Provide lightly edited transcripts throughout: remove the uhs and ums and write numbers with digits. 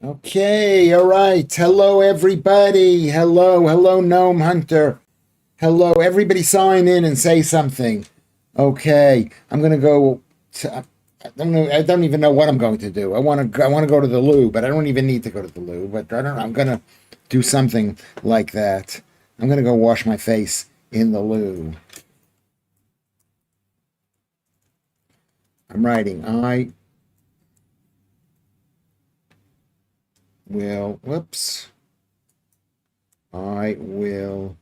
Okay, all right. Hello, everybody. Hello, Gnome Hunter. Hello, everybody. Sign in and say something. Okay, I'm gonna go. I don't even know what I'm going to do. I want to go to the loo, but I don't even need to go to the loo. But I don't know. I'm gonna do something like that. I'm gonna go wash my face in the loo. I'm writing. I will. Whoops. I will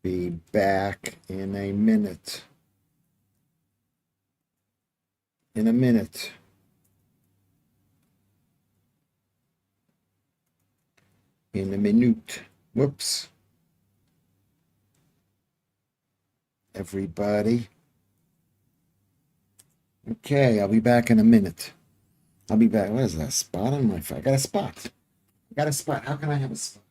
be back in a minute. In a minute. In a minute. Whoops. Everybody. Okay, I'll be back in a minute. I'll be back. What is that? Spot on my phone. I got a spot. I got a spot. How can I have a spot?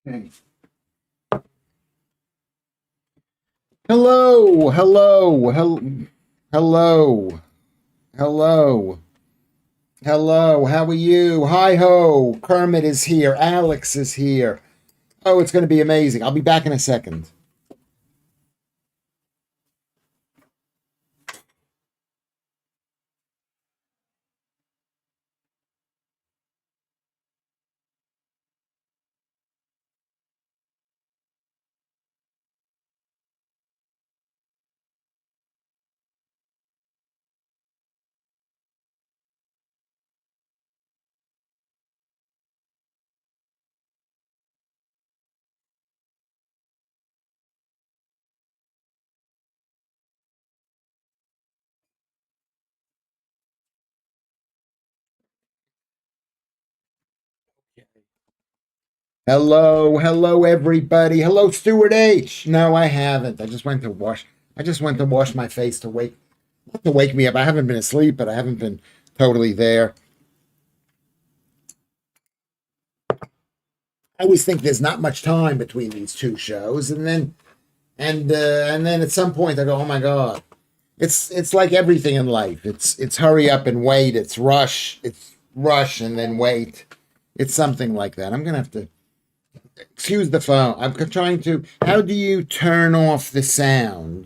Okay. Hello, hello, hello. How are you? Hi ho. Kermit is here. Alex is here. Oh, it's going to be amazing. I'll be back in a second. Hello, everybody. Hello, Stuart H. No, I haven't. I just went to wash. I just went to wash my face to wake, not to wake me up. I haven't been asleep, but I haven't been totally there. I always think there's not much time between these two shows, and then at some point I go, oh my god, it's like everything in life. It's hurry up and wait. It's rush and then wait. It's something like that. I'm gonna have to excuse the phone. I'm trying to. How do you turn off the sound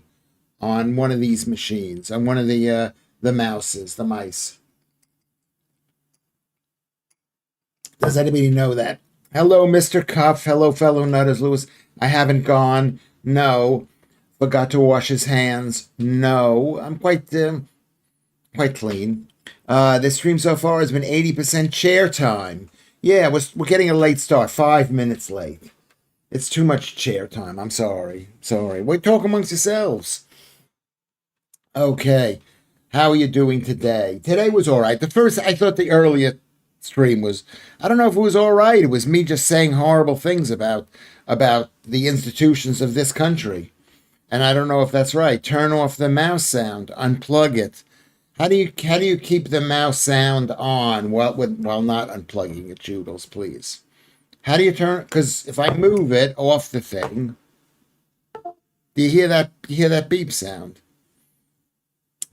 on one of these machines? On one of the mouses, the mice. Does anybody know that? Hello, Mr. Cuff. Hello, fellow nutters. Lewis, I haven't gone. No. Forgot to wash his hands. No. I'm quite clean. This stream so far has been 80% chair time. Yeah, we're getting a late start. 5 minutes late. It's too much chair time. I'm sorry. Sorry. We talk amongst yourselves. Okay. How are you doing today? Today was all right. I thought the earlier stream was, I don't know if it was all right. It was me just saying horrible things about the institutions of this country. And I don't know if that's right. Turn off the mouse sound, unplug it. How do you keep the mouse sound on while not unplugging it, Joodles, please? How do you turn? Because if I move it off the thing, do you hear that? Do you hear that beep sound?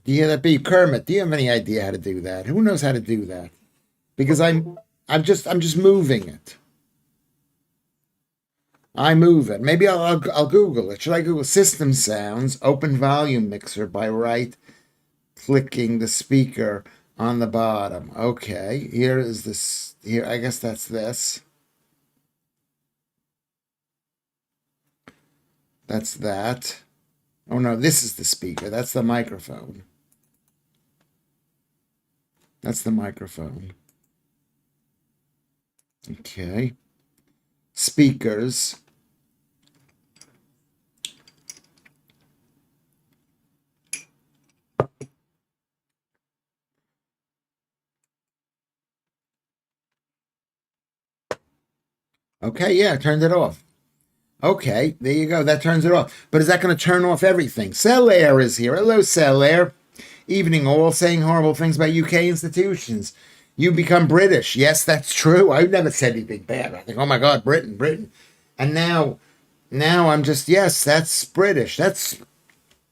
Do you hear that beep, Kermit? Do you have any idea how to do that? Who knows how to do that? Because I'm just moving it. I move it. Maybe I'll Google it. Should I Google system sounds, open volume mixer by right clicking the speaker on the bottom? Okay, here is this. Here, I guess that's this. That's that. Oh no, this is the speaker. That's the microphone. That's the microphone. Okay. Speakers. Okay, yeah, I turned it off. Okay, there you go. That turns it off. But is that going to turn off everything? Celair is here. Hello, Celair. Evening all, saying horrible things about UK institutions. You become British. Yes, that's true. I've never said anything bad. I think, oh my God, Britain, Britain. And now I'm just, yes, that's British. That's,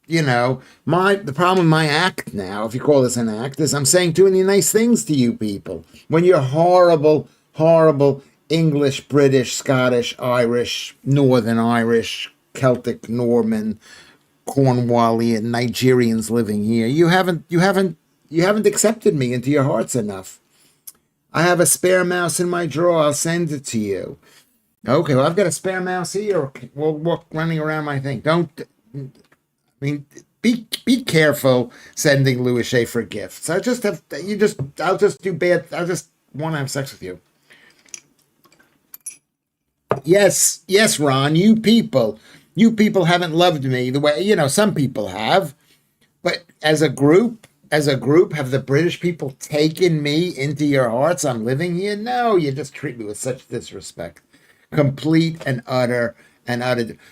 the problem with my act now, if you call this an act, is I'm saying too many nice things to you people. When you're horrible, horrible English, British, Scottish, Irish, Northern Irish, Celtic, Norman, Cornwallian, Nigerians living here. You haven't accepted me into your hearts enough. I have a spare mouse in my drawer. I'll send it to you. Okay, well I've got a spare mouse here. We'll walk running around my thing. Don't. I mean, be careful sending Lewis Schaffer gifts. I'll just do bad. I'll just want to have sex with you. Yes, yes, Ron. You people haven't loved me the way some people have. But as a group, have the British people taken me into your hearts? I'm living here. No, you just treat me with such disrespect, complete and utter.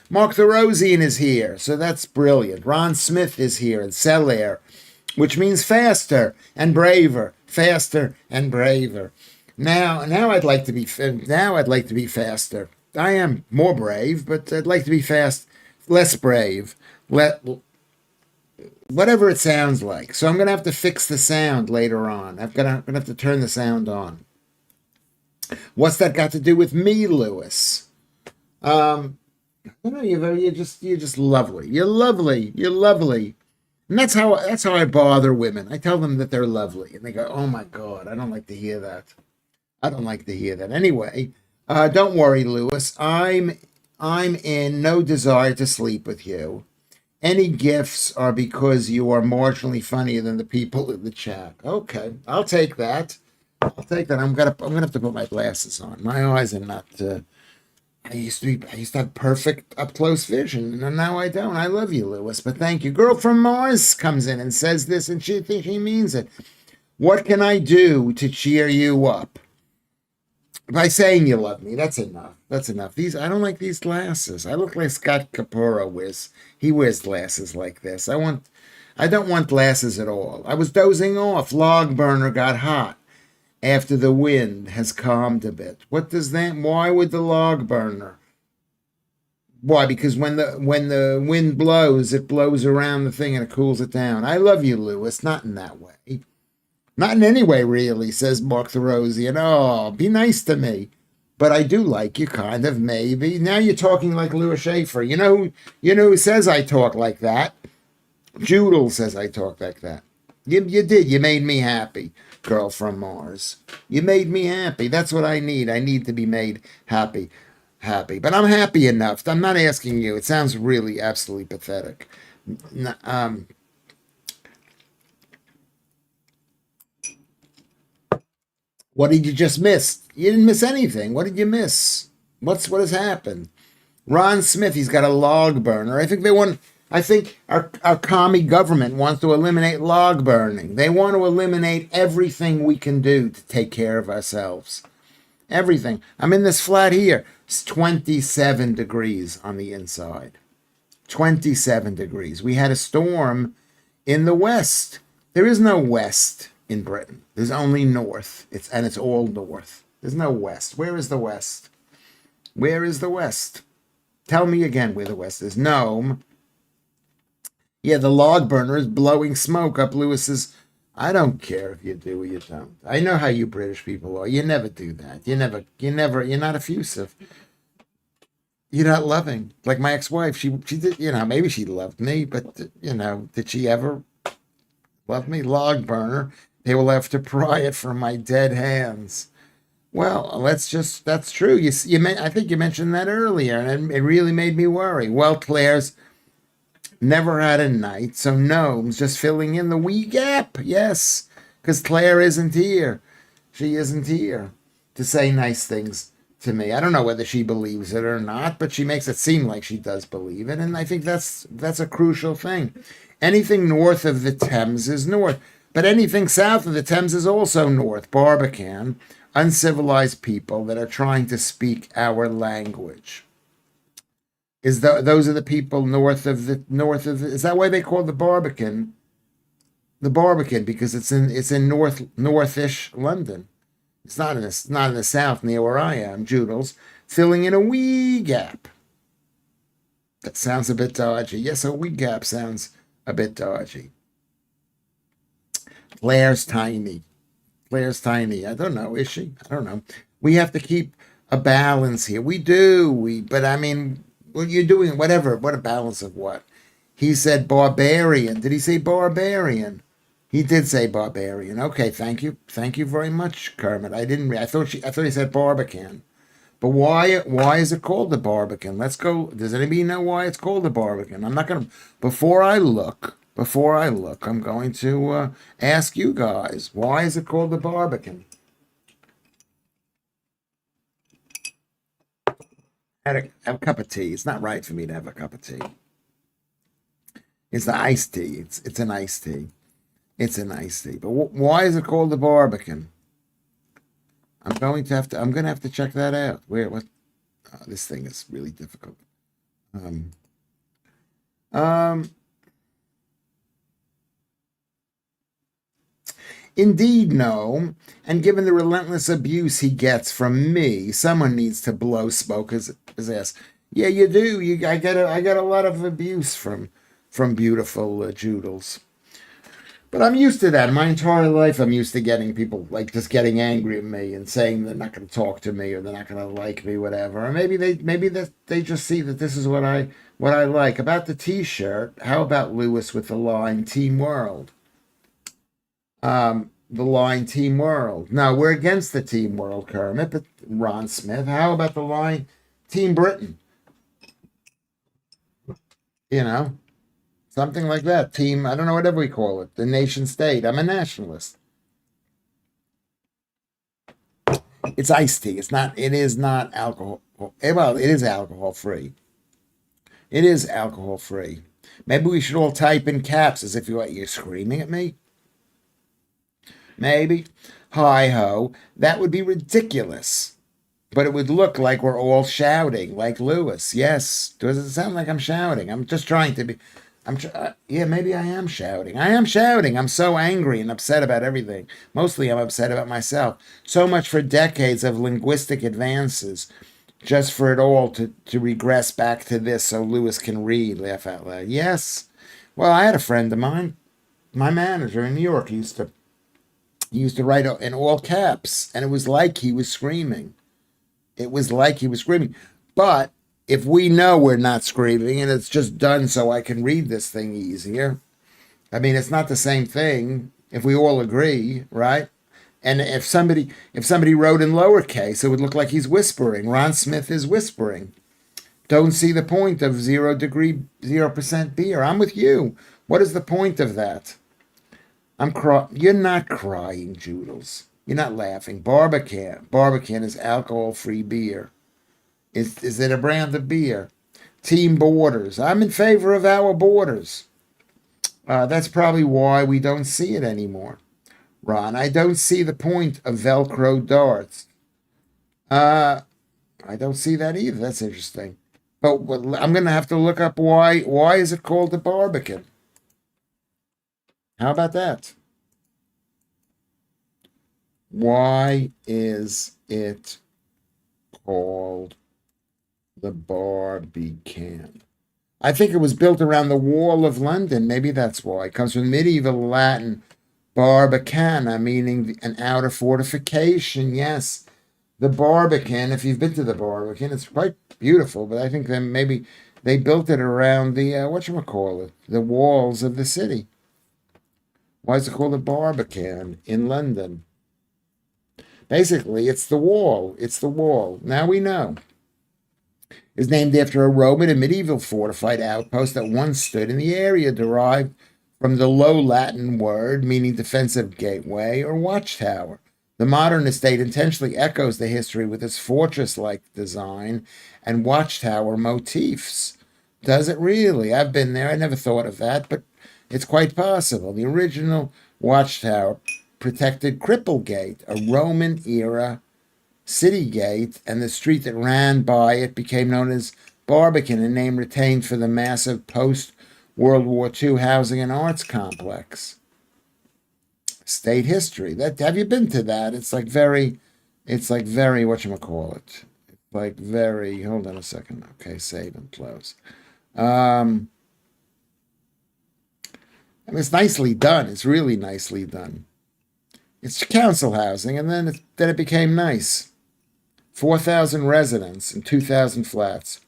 Mark the Rosian is here, so that's brilliant. Ron Smith is here, and Celair, which means faster and braver. Now I'd like to be faster. I am more brave, but I'd like to be less brave. Whatever it sounds like. So I'm gonna have to fix the sound later on. I'm gonna have to turn the sound on. What's that got to do with me, Lewis? You're just lovely. You're lovely. You're lovely. And that's how I bother women. I tell them that they're lovely, and they go, "Oh my God, I don't like to hear that. I don't like to hear that." Anyway, don't worry, Lewis. I'm in no desire to sleep with you. Any gifts are because you are marginally funnier than the people in the chat. Okay, I'll take that. I'll take that. I'm gonna have to put my glasses on. My eyes are not. I used to have perfect up close vision, and now I don't. I love you, Lewis, but thank you. Girl from Mars comes in and says this, and she thinks she means it. What can I do to cheer you up? By saying you love me, that's enough. That's enough. I don't like these glasses. I look like Scott Capura wears. He wears glasses like this. I don't want glasses at all. I was dozing off. Log burner got hot after the wind has calmed a bit. What does that? Why would the log burner? Why? Because when the wind blows, it blows around the thing and it cools it down. I love you, Lewis. Not in that way. Not in any way, really, says Mark the Rosian. Oh, be nice to me. But I do like you, kind of, maybe. Now you're talking like Lewis Schaffer. You know who says I talk like that? Judel says I talk like that. You did. You made me happy, girl from Mars. You made me happy. That's what I need. I need to be made happy. Happy. But I'm happy enough. I'm not asking you. It sounds really absolutely pathetic. What did you just miss? You didn't miss anything. What did you miss? What has happened? Ron Smith, he's got a log burner. I think our commie government wants to eliminate log burning. They want to eliminate everything we can do to take care of ourselves. Everything. I'm in this flat here. It's 27 degrees on the inside. 27 degrees. We had a storm in the west. There is no west in Britain. There's only north. It's all north. There's no west. Where is the west? Where is the west? Tell me again where the west is. Nome. Yeah, the log burner is blowing smoke up Lewis's. I don't care if you do or you don't. I know how you British people are. You never do that. You're not effusive. You're not loving. Like my ex-wife, she did, maybe she loved me, but did she ever love me? Log burner. They will have to pry it from my dead hands. Well, that's true. I think you mentioned that earlier, and it really made me worry. Well, Claire's never had a night, so gnomes just filling in the wee gap. Yes, because Claire isn't here. She isn't here to say nice things to me. I don't know whether she believes it or not, but she makes it seem like she does believe it, and I think that's a crucial thing. Anything north of the Thames is north, but anything south of the Thames is also north. Barbican, uncivilized people that are trying to speak our language. Those are the people north of the, is that why they call the Barbican, because it's in northish London. It's not in the south near where I am, Joodles, filling in a wee gap. That sounds a bit dodgy. Yes, a wee gap sounds a bit dodgy. Claire's tiny. Claire's tiny. I don't know. Is she? I don't know. We have to keep a balance here. We do. But I mean, what you're doing, whatever. What a balance of what? He said barbarian. Did he say barbarian? He did say barbarian. Okay, thank you. Thank you very much, Kermit. I didn't. I thought he said barbican. But why is it called the Barbican? Let's go. Does anybody know why it's called the Barbican? I'm not gonna. Before I look, I'm going to ask you guys, why is it called the Barbican? Have a cup of tea. It's not right for me to have a cup of tea. It's the iced tea. It's an iced tea. It's an iced tea. But why is it called the Barbican? I'm going to have to check that out. What? This thing is really difficult. Um, um, Indeed, no. And given the relentless abuse he gets from me, someone needs to blow smoke his ass. Yeah, you do. I get a lot of abuse from beautiful Joodles. But I'm used to that. My entire life, I'm used to getting people like just getting angry at me and saying they're not going to talk to me or they're not going to like me, whatever. Or maybe they just see that this is what I like about the T-shirt. How about Lewis with the line "Team World"? The line "Team World." No, we're against the Team World, Kermit. But Ron Smith, how about the line "Team Britain"? You know, something like that. Team, I don't know, whatever we call it, the nation state. I'm a nationalist. It's iced tea. It's not. It is not alcohol. Well, it is alcohol free. It is alcohol free. Maybe we should all type in caps as if you're screaming at me. Maybe. Hi ho. That would be ridiculous. But it would look like we're all shouting, like Lewis. Yes. Does it sound like I'm shouting? I'm just trying to be. Yeah, maybe I am shouting. I am shouting. I'm so angry and upset about everything. Mostly I'm upset about myself. So much for decades of linguistic advances, just for it all to regress back to this so Lewis can read, laugh out loud. Yes. Well, I had a friend of mine, my manager in New York, he used to write in all caps, and it was like he was screaming. It was like he was screaming. But if we know we're not screaming and it's just done so I can read this thing easier, I mean, it's not the same thing if we all agree, right? And if somebody wrote in lowercase, it would look like he's whispering. Ron Smith is whispering. Don't see the point of 0% beer. I'm with you. What is the point of that? You're not crying, Joodles. You're not laughing. Barbican. Barbican is alcohol-free beer. Is it a brand of beer? Team Borders. I'm in favor of our borders. That's probably why we don't see it anymore. Ron, I don't see the point of Velcro darts. Uh, I don't see that either. That's interesting. But I'm going to have to look up why is it called the Barbican? How about that? Why is it called the Barbican? I think it was built around the Wall of London. Maybe that's why. It comes from medieval Latin barbicana, meaning an outer fortification. Yes, the Barbican. If you've been to the Barbican, it's quite beautiful. But I think then maybe they built it around the whatchamacallit, the walls of the city. Why is it called the Barbican in London? Basically, it's the wall. It's the wall. Now we know. Is named after a Roman and medieval fortified outpost that once stood in the area, derived from the Low Latin word meaning defensive gateway or watchtower. The modern estate intentionally echoes the history with its fortress like design and watchtower motifs. Does it really? I've been there. I never thought of that, but it's quite possible. The original watchtower protected Cripplegate, a Roman era city gate, and the street that ran by it became known as Barbican, a name retained for the massive post-World War II housing and arts complex. State history. That have you been to that? It's like very whatchamacallit. It's like very hold on a second. Okay, save and close. I mean, it's nicely done. It's really nicely done. It's council housing, and then it became nice. 4,000 residents and 2,000 flats.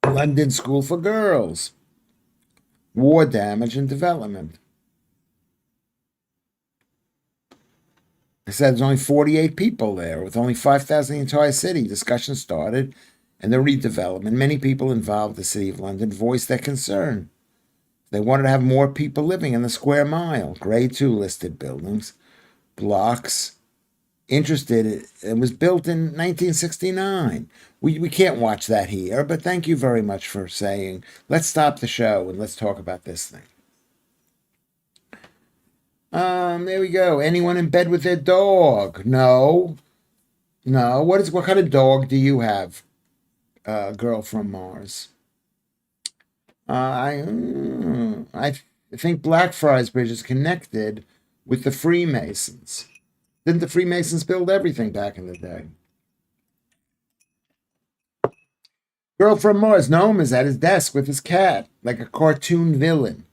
London School for Girls. War damage and development. I said there's only 48 people there, with only 5,000 in the entire city. Discussion started, and the redevelopment. Many people involved in the City of London voiced their concern. They wanted to have more people living in the square mile. Grade 2 listed buildings, blocks. Interested, it was built in 1969. We can't watch that here, but thank you very much for saying, let's stop the show and let's talk about this thing. There we go. Anyone in bed with their dog? No. What kind of dog do you have, girl from Mars? I think Blackfriars Bridge is connected with the Freemasons. Didn't the Freemasons build everything back in the day? Girl from Mars, Noam is at his desk with his cat, like a cartoon villain,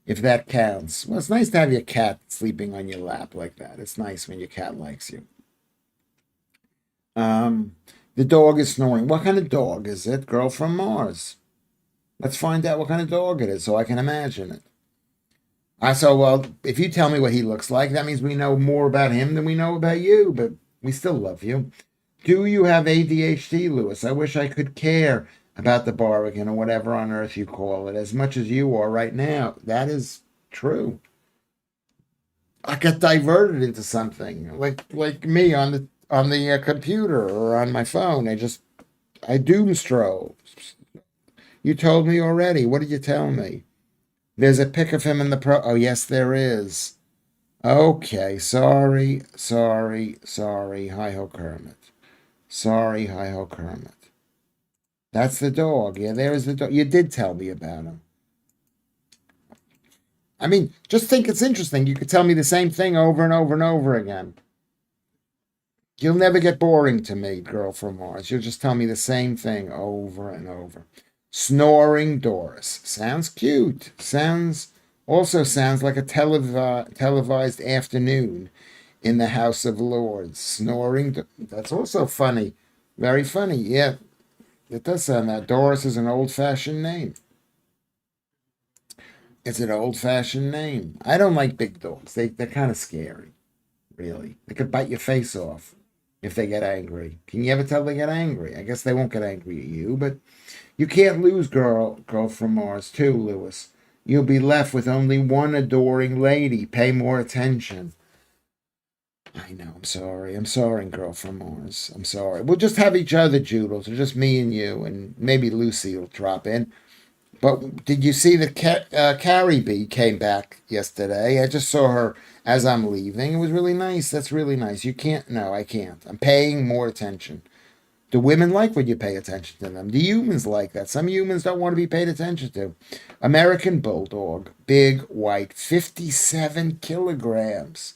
if that counts. Well, it's nice to have your cat sleeping on your lap like that. It's nice when your cat likes you. The dog is snoring. What kind of dog is it? Girl from Mars. Let's find out what kind of dog it is so I can imagine it. Well, if you tell me what he looks like, that means we know more about him than we know about you, but we still love you. Do you have ADHD, Lewis? I wish I could care about the Barbican or whatever on earth you call it as much as you are right now. That is true. I got diverted into something like me on the computer or on my phone. I doom scroll. You told me already. What did you tell me? There's a pic of him in the pro. Oh, yes, there is. Okay, sorry. Hi-ho Kermit. Sorry, hi-ho Kermit. That's the dog. Yeah, there is the dog. You did tell me about him. I mean, just think it's interesting. You could tell me the same thing over and over and over again. You'll never get boring to me, girl from Mars. You'll just tell me the same thing over and over. Snoring Doris. Sounds cute. Also sounds like a televised afternoon in the House of Lords. Snoring. That's also funny. Very funny. Yeah, it does sound that. Doris is an old-fashioned name. It's an old-fashioned name. I don't like big dogs. They're kind of scary, really. They could bite your face off if they get angry. Can you ever tell they get angry? I guess they won't get angry at you, but you can't lose girl from Mars too, Lewis. You'll be left with only one adoring lady. Pay more attention. I know, I'm sorry, girl from Mars. I'm sorry. We'll just have each other, Joodles. Or just me and you, and maybe Lucy will drop in. But did you see that Carrie B came back yesterday? I just saw her as I'm leaving. It was really nice. That's really nice. You can't. No, I can't. I'm paying more attention. Do women like when you pay attention to them? Do humans like that? Some humans don't want to be paid attention to. American Bulldog, big, white, 57 kilograms.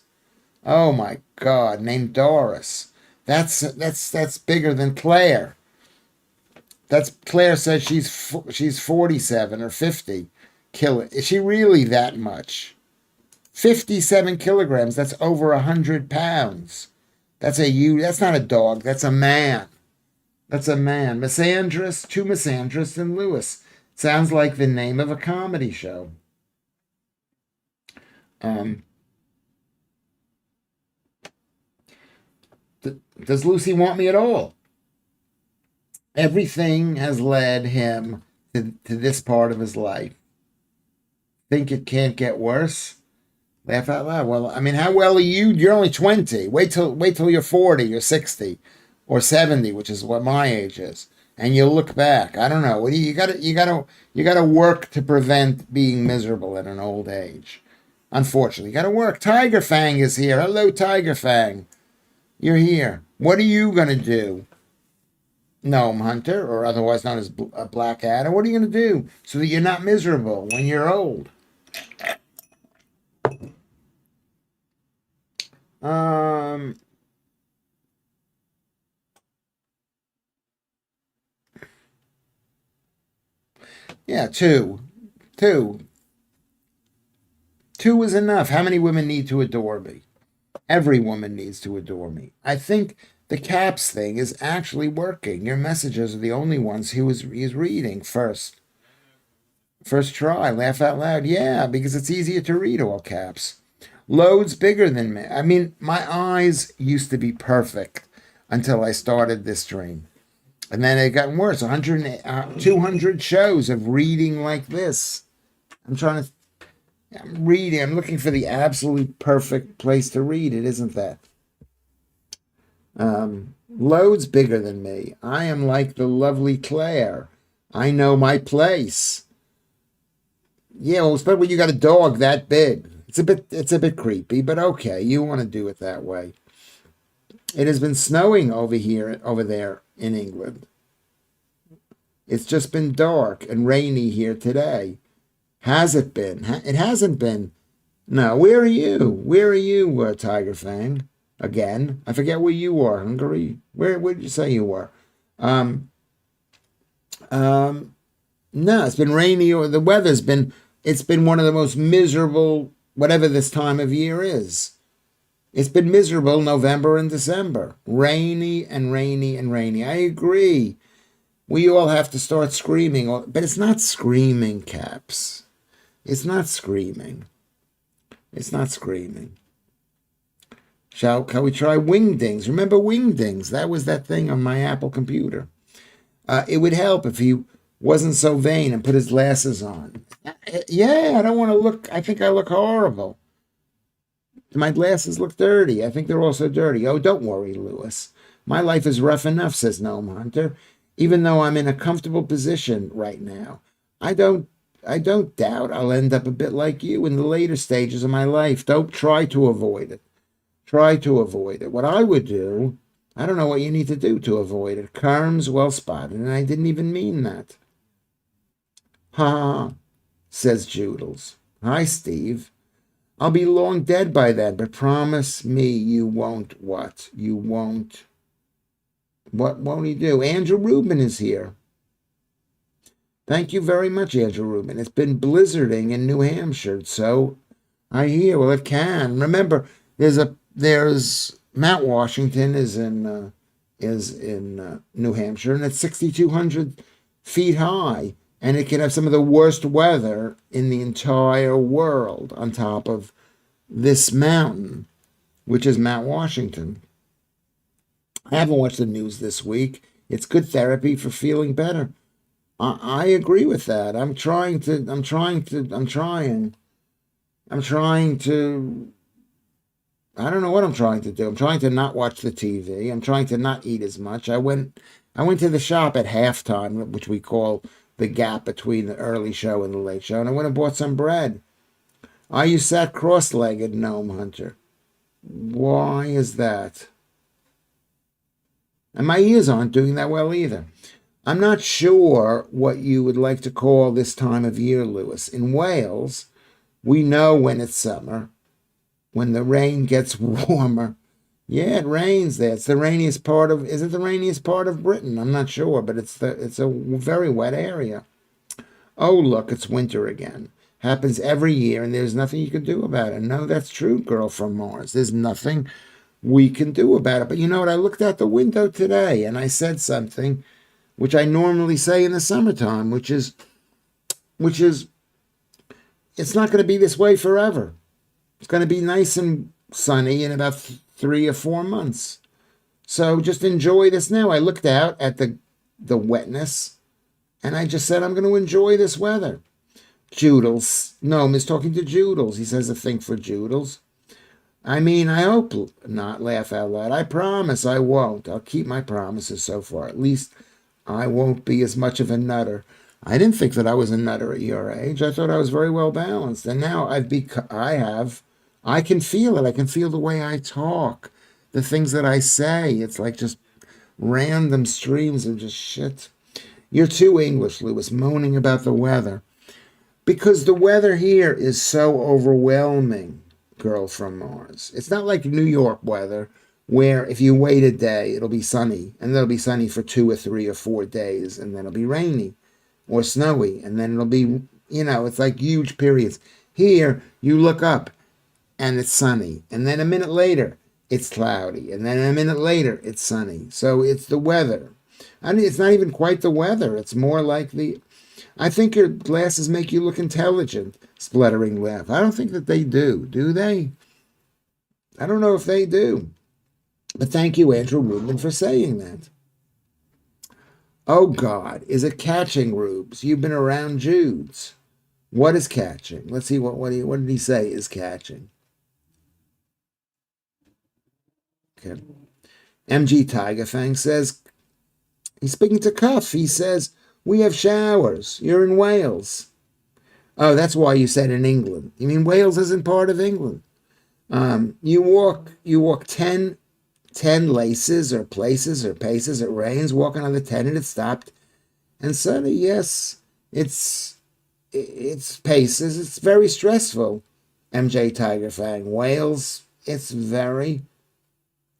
Oh my God, named Doris. That's bigger than Claire. Claire says she's 47 or 50. Is she really that much? 57 kilograms. That's over 100 pounds. That's not a dog. That's a man. That's a man. Misandrist, two misandrists, and Lewis. Sounds like the name of a comedy show. Um, does Lucy want me at all? Everything has led him to this part of his life. Think it can't get worse? Laugh out loud. Well, I mean, how well are you? You're only 20. Wait till you're 40 or 60 or 70, which is what my age is. And you'll look back. I don't know. You gotta work to prevent being miserable at an old age. Unfortunately, you gotta work. Tiger Fang is here. Hello, Tiger Fang. You're here. What are you gonna do? Gnome Hunter, or otherwise known as Black Adder. What are you gonna do so that you're not miserable when you're old? Um, yeah, two. Two. Two is enough. How many women need to adore me? Every woman needs to adore me. I think the caps thing is actually working. Your messages are the only ones he's reading first. First try, laugh out loud. Yeah, because it's easier to read all caps. Loads bigger than me. I mean, my eyes used to be perfect until I started this stream. And then it got worse. 200 shows of reading like this. I'm reading. I'm looking for the absolute perfect place to read. It isn't that. Loads bigger than me. I am like the lovely Claire. I know my place. Yeah, well, especially when you got a dog that big. It's a bit creepy, but okay, you want to do it that way. It has been snowing over there in England. It's just been dark and rainy here today. Has it been? It hasn't been. No, where are you? Where are you, Tiger Fang? Again, I forget where you are, Hungary. Where did you say you were? Um, no, it's been rainy, or the weather's been. It's been one of the most miserable, whatever this time of year is. It's been miserable November and December. Rainy and rainy and rainy. I agree. We all have to start screaming, but it's not screaming, Caps. It's not screaming. It's not screaming. Shall we try Wingdings? Remember Wingdings? That was that thing on my Apple computer. It would help if he wasn't so vain and put his glasses on. Yeah, I don't want to look. I think I look horrible. My glasses look dirty. I think they're also dirty. Oh, don't worry, Lewis. My life is rough enough, says Gnome Hunter. Even though I'm in a comfortable position right now, I don't doubt I'll end up a bit like you in the later stages of my life. Don't try to avoid it. Try to avoid it. What I would do, I don't know what you need to do to avoid it. Kerm's well spotted, and I didn't even mean that. Ha ha, says Joodles. Hi, Steve. I'll be long dead by then, but promise me you won't what? You won't. What won't he do? Andrew Rubin is here. Thank you very much, Andrew Rubin. It's been blizzarding in New Hampshire, so I hear. Well, it can. Remember, there's Mount Washington is in New Hampshire, and it's 6,200 feet high, and it can have some of the worst weather in the entire world on top of this mountain, which is Mount Washington. I haven't watched the news this week. It's good therapy for feeling better. I agree with that. I'm trying to, I don't know what I'm trying to do. I'm trying to not watch the TV. I'm trying to not eat as much. I went to the shop at halftime, which we call the gap between the early show and the late show, and I went and bought some bread. You sat cross-legged, Gnome Hunter. Why is that? And my ears aren't doing that well either. I'm not sure what you would like to call this time of year, Lewis. In Wales, we know when it's summer, when the rain gets warmer. Yeah, it rains there. It's the rainiest part of, is it the rainiest part of Britain? I'm not sure, but it's a very wet area. Oh, look, it's winter again. Happens every year, and there's nothing you can do about it. No, that's true, girl from Mars. There's nothing we can do about it. But you know what? I looked out the window today and I said something which I normally say in the summertime, which is it's not going to be this way forever. It's going to be nice and sunny in about 3 or 4 months. So just enjoy this now. I looked out at the wetness and I just said I'm going to enjoy this weather. Joodles. No, Miss talking to Joodles. He says a thing for Joodles. I mean, I hope not laugh out loud. I promise I won't. I'll keep my promises so far. At least I won't be as much of a nutter. I didn't think that I was a nutter at your age. I thought I was very well balanced. And now I can feel it. I can feel the way I talk, the things that I say. It's like just random streams of just shit. You're too English, Lewis, moaning about the weather. Because the weather here is so overwhelming, girl from Mars. It's not like New York weather, where if you wait a day, it'll be sunny, and then it'll be sunny for 2 or 3 or 4 days, and then it'll be rainy or snowy, and then it'll be, it's like huge periods. Here, you look up, and it's sunny, and then a minute later, it's cloudy, and then a minute later, it's sunny. So it's the weather. I mean, it's not even quite the weather. It's more like I think your glasses make you look intelligent, spluttering laugh. I don't think that they do. Do they? I don't know if they do. But thank you, Andrew Rubin, for saying that. Oh, God. Is it catching, Rubes? You've been around Jude's. What is catching? Let's see, what did he say is catching? Okay. MG Tiger Fang says, he's speaking to Cuff. He says, we have showers. You're in Wales. Oh, that's why you said in England. You mean Wales isn't part of England? You walk 10 laces or places or paces. It rains. Walking on the 10 and it stopped. And suddenly, yes, it's paces. It's very stressful. MJ Tiger Fang. Wales, it's very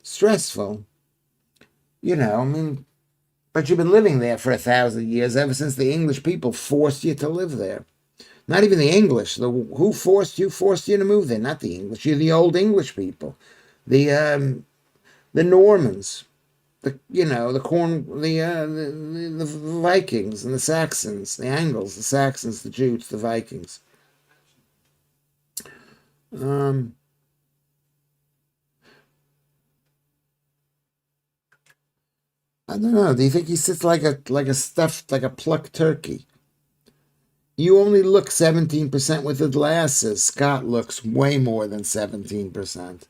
stressful. I mean, but you've been living there for 1,000 years, ever since the English people forced you to live there. Not even the English. Who forced you? Forced you to move there? Not the English. You're the old English people, the Normans, the Vikings and the Saxons, the Angles, the Saxons, the Jutes, the Vikings. I don't know. Do you think he sits like a stuffed, like a plucked turkey? You only look 17% with the glasses. Scott looks way more than 17%.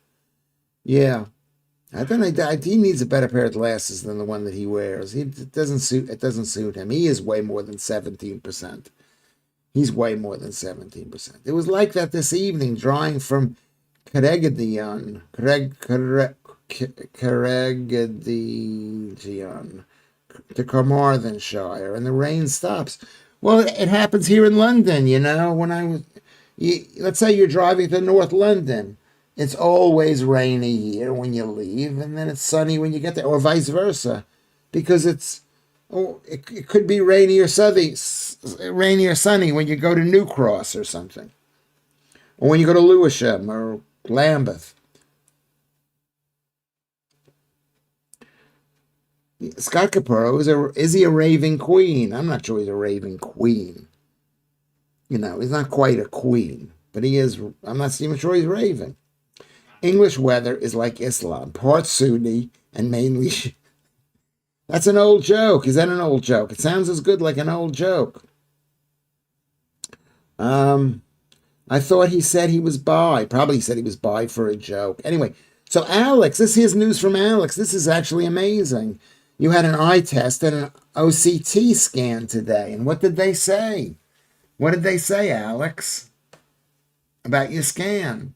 Yeah. I don't know. He needs a better pair of glasses than the one that he wears. It doesn't suit him. He is way more than 17%. He's way more than 17%. It was like that this evening, drawing from Caregadion. Caregadion to Carmarthenshire, and the rain stops. Well, it happens here in London, let's say you're driving to North London. It's always rainy here when you leave, and then it's sunny when you get there, or vice versa, because it could be rainy or sunny when you go to New Cross or something, or when you go to Lewisham or Lambeth. Scott Capurro, is he a raving queen? I'm not sure he's a raving queen. He's not quite a queen, but he is. I'm not even sure he's raving. English weather is like Islam, part Sunni and mainly. That's an old joke. Is that an old joke? It sounds as good like an old joke. I thought he said he was bi. Probably said he was bi for a joke. Anyway, so Alex, here's news from Alex. This is actually amazing. You had an eye test and an OCT scan today. And what did they say? What did they say, Alex, about your scan?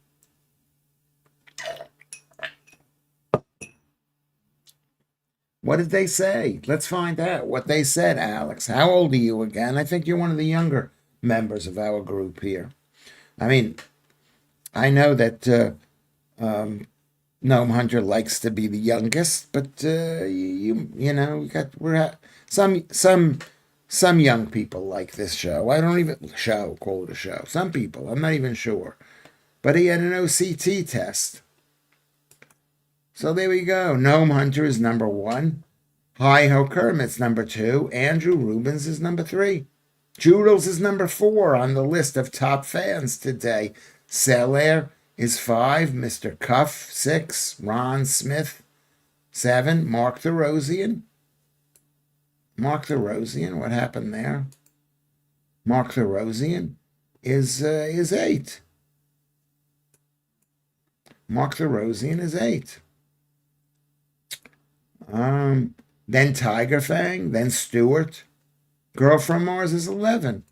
What did they say? Let's find out what they said, Alex. How old are you again? I think you're one of the younger members of our group here. I mean, I know that Gnome Hunter likes to be the youngest, but we got some Some young people like this show. I don't even call it a show. Some people, I'm not even sure. But he had an OCT test. So there we go. Gnome Hunter is number 1. Hi Ho Kermit's number 2. Andrew Rubens is number 3. Joodles is number 4 on the list of top fans today. Selaire is 5. Mr. Cuff, 6. Ron Smith, 7. Mark the Rosian. Mark the Rosian, what happened there? Mark the Rosian is 8. Mark the Rosian is 8. Then Tiger Fang, then Stewart. Girl from Mars is 11.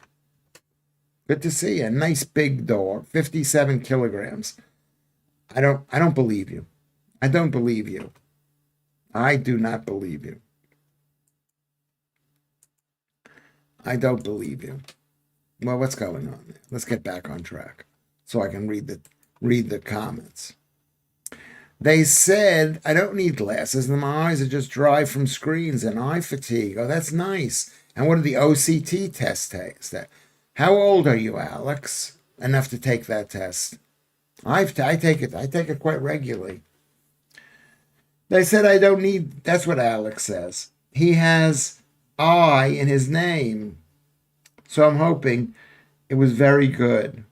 Good to see you. Nice big dog, 57 kilograms. I don't believe you. I don't believe you. I do not believe you. I don't believe you. Well, what's going on there? Let's get back on track so I can read the comments. They said, I don't need glasses. My eyes are just dry from screens and eye fatigue. Oh, that's nice. And what are the OCT tests? How old are you, Alex? Enough to take that test. I take it quite regularly. They said I don't need, that's what Alex says. He has I in his name. So I'm hoping it was very good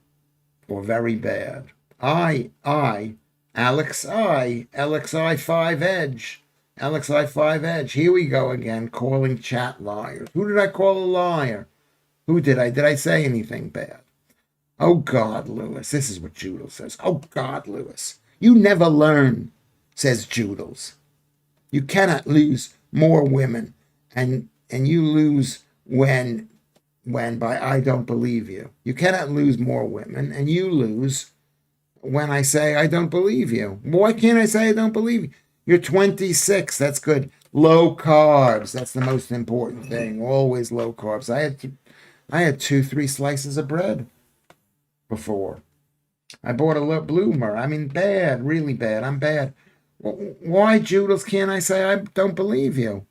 or very bad. Alex I 5 Edge. Alex I 5 Edge. Here we go again, calling chat liars. Who did I call a liar? Who did I? Did I say anything bad? Oh God, Lewis. This is what Joodles says. Oh God, Lewis. You never learn, says Joodles. You cannot lose more women, and you lose when by I don't believe you. You cannot lose more women, and you lose when I say I don't believe you. Why can't I say I don't believe you? You're 26. That's good. Low carbs. That's the most important thing. Always low carbs. I had 2-3 slices of bread before. I bought a bloomer. I mean, bad, really bad. I'm bad. Why, Joodles, can't I say I don't believe you?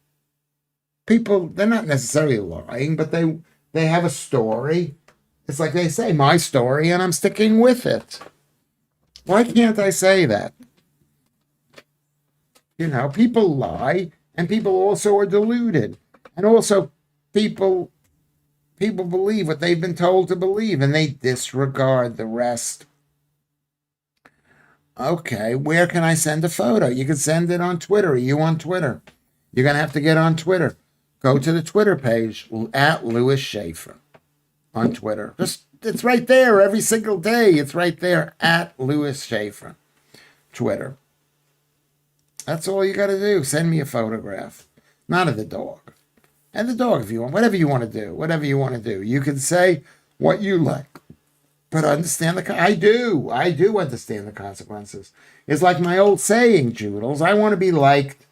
People, they're not necessarily lying, but they have a story. It's like they say, my story, and I'm sticking with it. Why can't I say that? You know, people lie, and people also are deluded. And also, people believe what they've been told to believe, and they disregard the rest. Okay, where can I send a photo? You can send it on Twitter. Are you on Twitter? You're going to have to get on Twitter. Go to the Twitter page, at Lewis Schaffer on Twitter. It's right there every single day. It's right there, at Lewis Schaffer, Twitter. That's all you got to do. Send me a photograph. Not of the dog. And the dog if you want. Whatever you want to do. You can say what you like. But understand I do understand the consequences. It's like my old saying, Joodles. I want to be liked,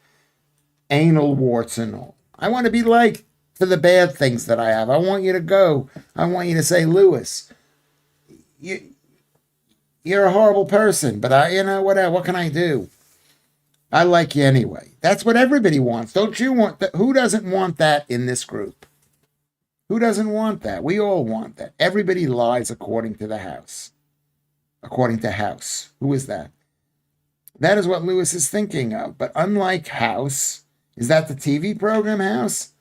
anal warts and all. I want to be liked for the bad things that I have. I want you to go. I want you to say, Lewis, you're a horrible person, but what can I do? I like you anyway. That's what everybody wants. Don't you want that? Who doesn't want that in this group? Who doesn't want that? We all want that. Everybody lies according to the house. According to House. Who is that? That is what Lewis is thinking of. But unlike House, is that the TV program House?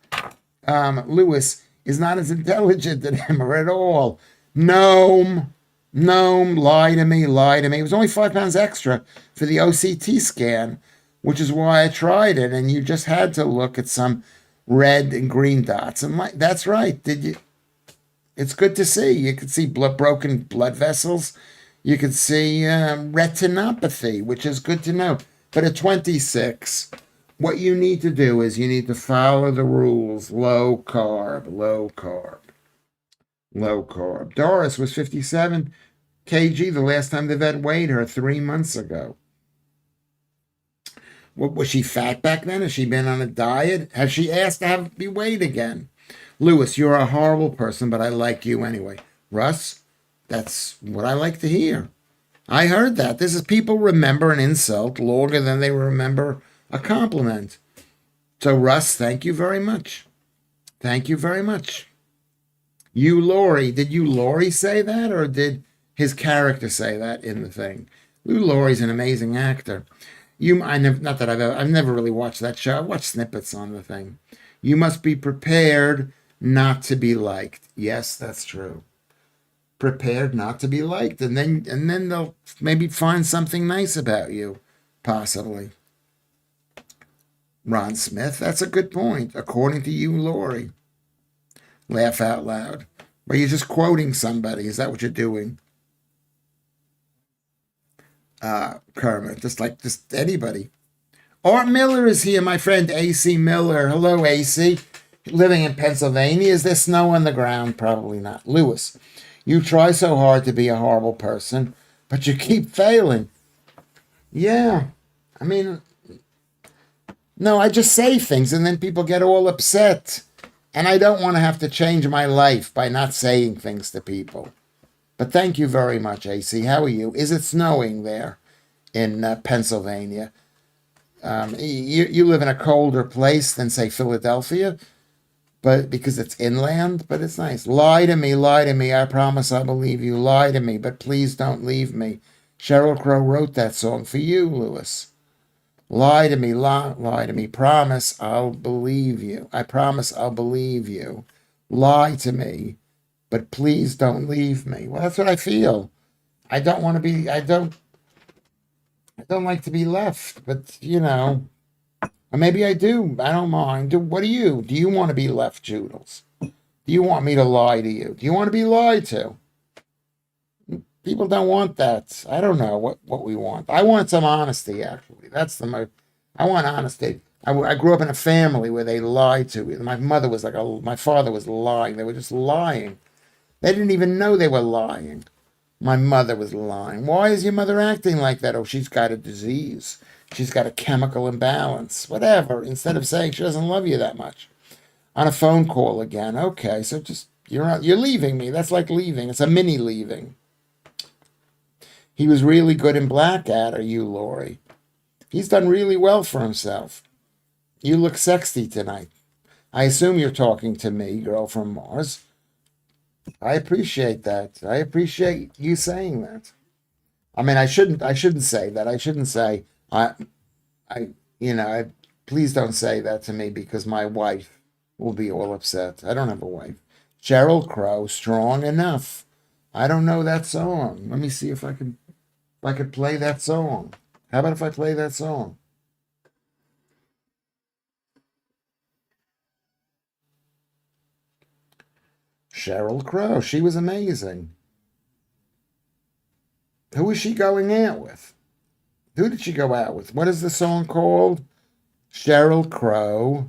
Lewis is not as intelligent as him or at all. Gnome, lie to me. It was only 5 pounds extra for the OCT scan, which is why I tried it. And you just had to look at some red and green dots. And that's right. It's good to see. You could see broken blood vessels. You could see retinopathy, which is good to know. But at 26, what you need to do is you need to follow the rules. Low carb. Doris was 57 kg the last time the vet weighed her 3 months ago. Was she fat back then? Has she been on a diet? Has she asked to be weighed again? Lewis, you're a horrible person, but I like you anyway. Russ, that's what I like to hear. I heard that. This is people remember an insult longer than they remember a compliment. So, Russ, thank you very much. Thank you very much. You, Laurie. Did you, Laurie, say that, or did his character say that in the thing? Lou Laurie's an amazing actor. I never, not that I've never really watched that show. I watched snippets on the thing. You must be prepared not to be liked. Yes, that's true. Prepared not to be liked, and then they'll maybe find something nice about you, possibly. Ron Smith, that's a good point. According to you, Laurie. Laugh out loud. Or you're just quoting somebody. Is that what you're doing? Kermit, just anybody. Art Miller is here, my friend AC Miller. Hello, AC. Living in Pennsylvania. Is there snow on the ground? Probably not. Lewis, you try so hard to be a horrible person, but you keep failing. Yeah. I mean, no, I just say things and then people get all upset. And I don't want to have to change my life by not saying things to people. But thank you very much, AC. How are you? Is it snowing there in Pennsylvania? You live in a colder place than, say, Philadelphia, but because it's inland, but it's nice. Lie to me, lie to me. I promise I'll believe you. Lie to me, but please don't leave me. Sheryl Crow wrote that song for you, Lewis. Lie to me, lie to me. Promise I'll believe you. I promise I'll believe you. Lie to me, but please don't leave me. Well, that's what I feel. I don't want to be. I don't like to be left, but or maybe I do. I don't mind. What do you? Do you want to be left, Joodles? Do you want me to lie to you? Do you want to be lied to? People don't want that. I don't know what we want. I want some honesty, actually. That's the most. I want honesty. I grew up in a family where they lied to me. My mother was my father was lying. They were just lying. They didn't even know they were lying. My mother was lying. Why is your mother acting like that? Oh, she's got a disease. She's got a chemical imbalance. Whatever. Instead of saying she doesn't love you that much. On a phone call again. Okay, so just you're leaving me. That's like leaving. It's a mini leaving. He was really good in Blackadder, you, Laurie. He's done really well for himself. You look sexy tonight. I assume you're talking to me, girl from Mars. I appreciate that. I appreciate you saying that. I mean, I shouldn't say that. I shouldn't say please don't say that to me because my wife will be all upset. I don't have a wife. Sheryl Crow, Strong Enough. I don't know that song. Let me see if I could play that song. How about if I play that song? Sheryl Crow, she was amazing. Who was she going out with? Who did she go out with? What is the song called? Sheryl Crow.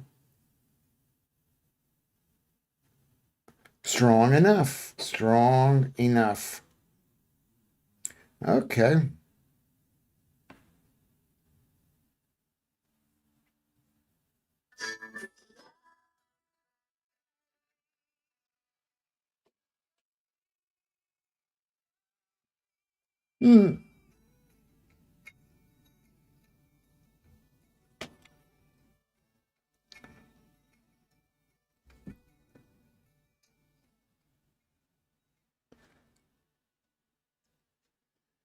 Strong Enough. Strong Enough. Okay. Hmm.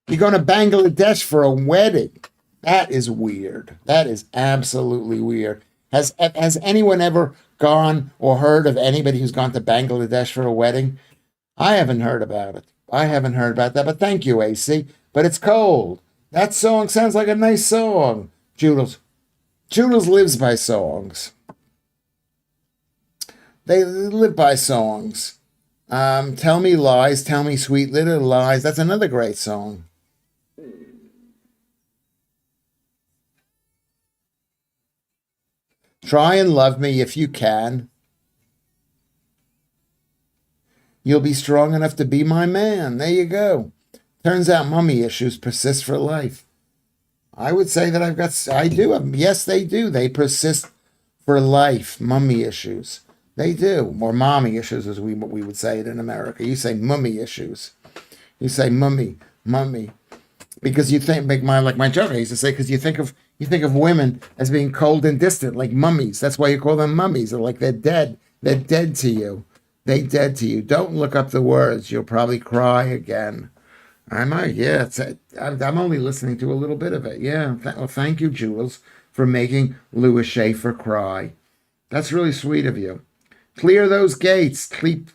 You're going to Bangladesh for a wedding. That is weird. That is absolutely weird. Has anyone ever gone or heard of anybody who's gone to Bangladesh for a wedding? I haven't heard about it. I haven't heard about that, but thank you, AC. But it's cold. That song sounds like a nice song. Joodles. Joodles lives by songs. They live by songs. Tell Me Lies, Tell Me Sweet Little Lies. That's another great song. Try and love me if you can. You'll be strong enough to be my man. There you go. Turns out mummy issues persist for life. I would say that I do. Yes, they do. They persist for life. Mummy issues. They do. Or mommy issues, as we would say it in America. You say mummy issues. You say mummy. Because you think, like my joke I used to say, because you think of women as being cold and distant, like mummies. That's why you call them mummies. They're like they're dead. They're dead to you. They dead to you. Don't look up the words. You'll probably cry again. I might, yeah. I'm only listening to a little bit of it. Yeah. Well, thank you, Jules, for making Lewis Schaffer cry. That's really sweet of you. Clear those gates. Keep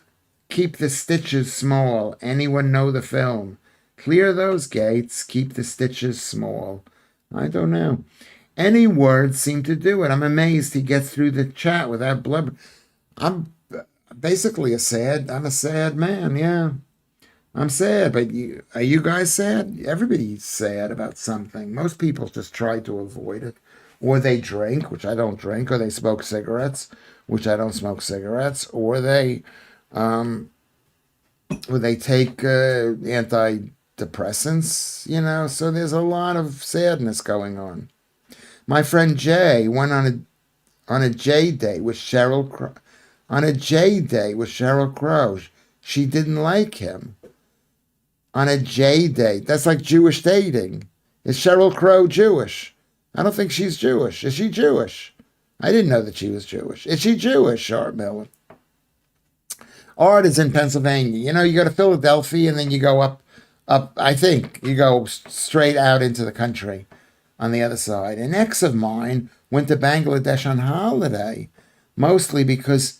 the stitches small. Anyone know the film? Clear those gates. Keep the stitches small. I don't know. Any words seem to do it. I'm amazed he gets through the chat without blubber. I'm basically I'm a sad man. Yeah. I'm sad, but are you guys sad? Everybody's sad about something. Most people just try to avoid it. Or they drink, which I don't drink, or they smoke cigarettes, which I don't smoke cigarettes, um, or they take antidepressants, so there's a lot of sadness going on. My friend Jay went on a J date with Cheryl Crow. On a J date with Cheryl Crow. She didn't like him. On a J date. That's like Jewish dating. Is Cheryl Crow Jewish? I don't think she's Jewish. Is she Jewish? I didn't know that she was Jewish. Is she Jewish, Art Miller? Art is in Pennsylvania. You go to Philadelphia and then you go up, I think you go straight out into the country on the other side. An ex of mine went to Bangladesh on holiday, mostly because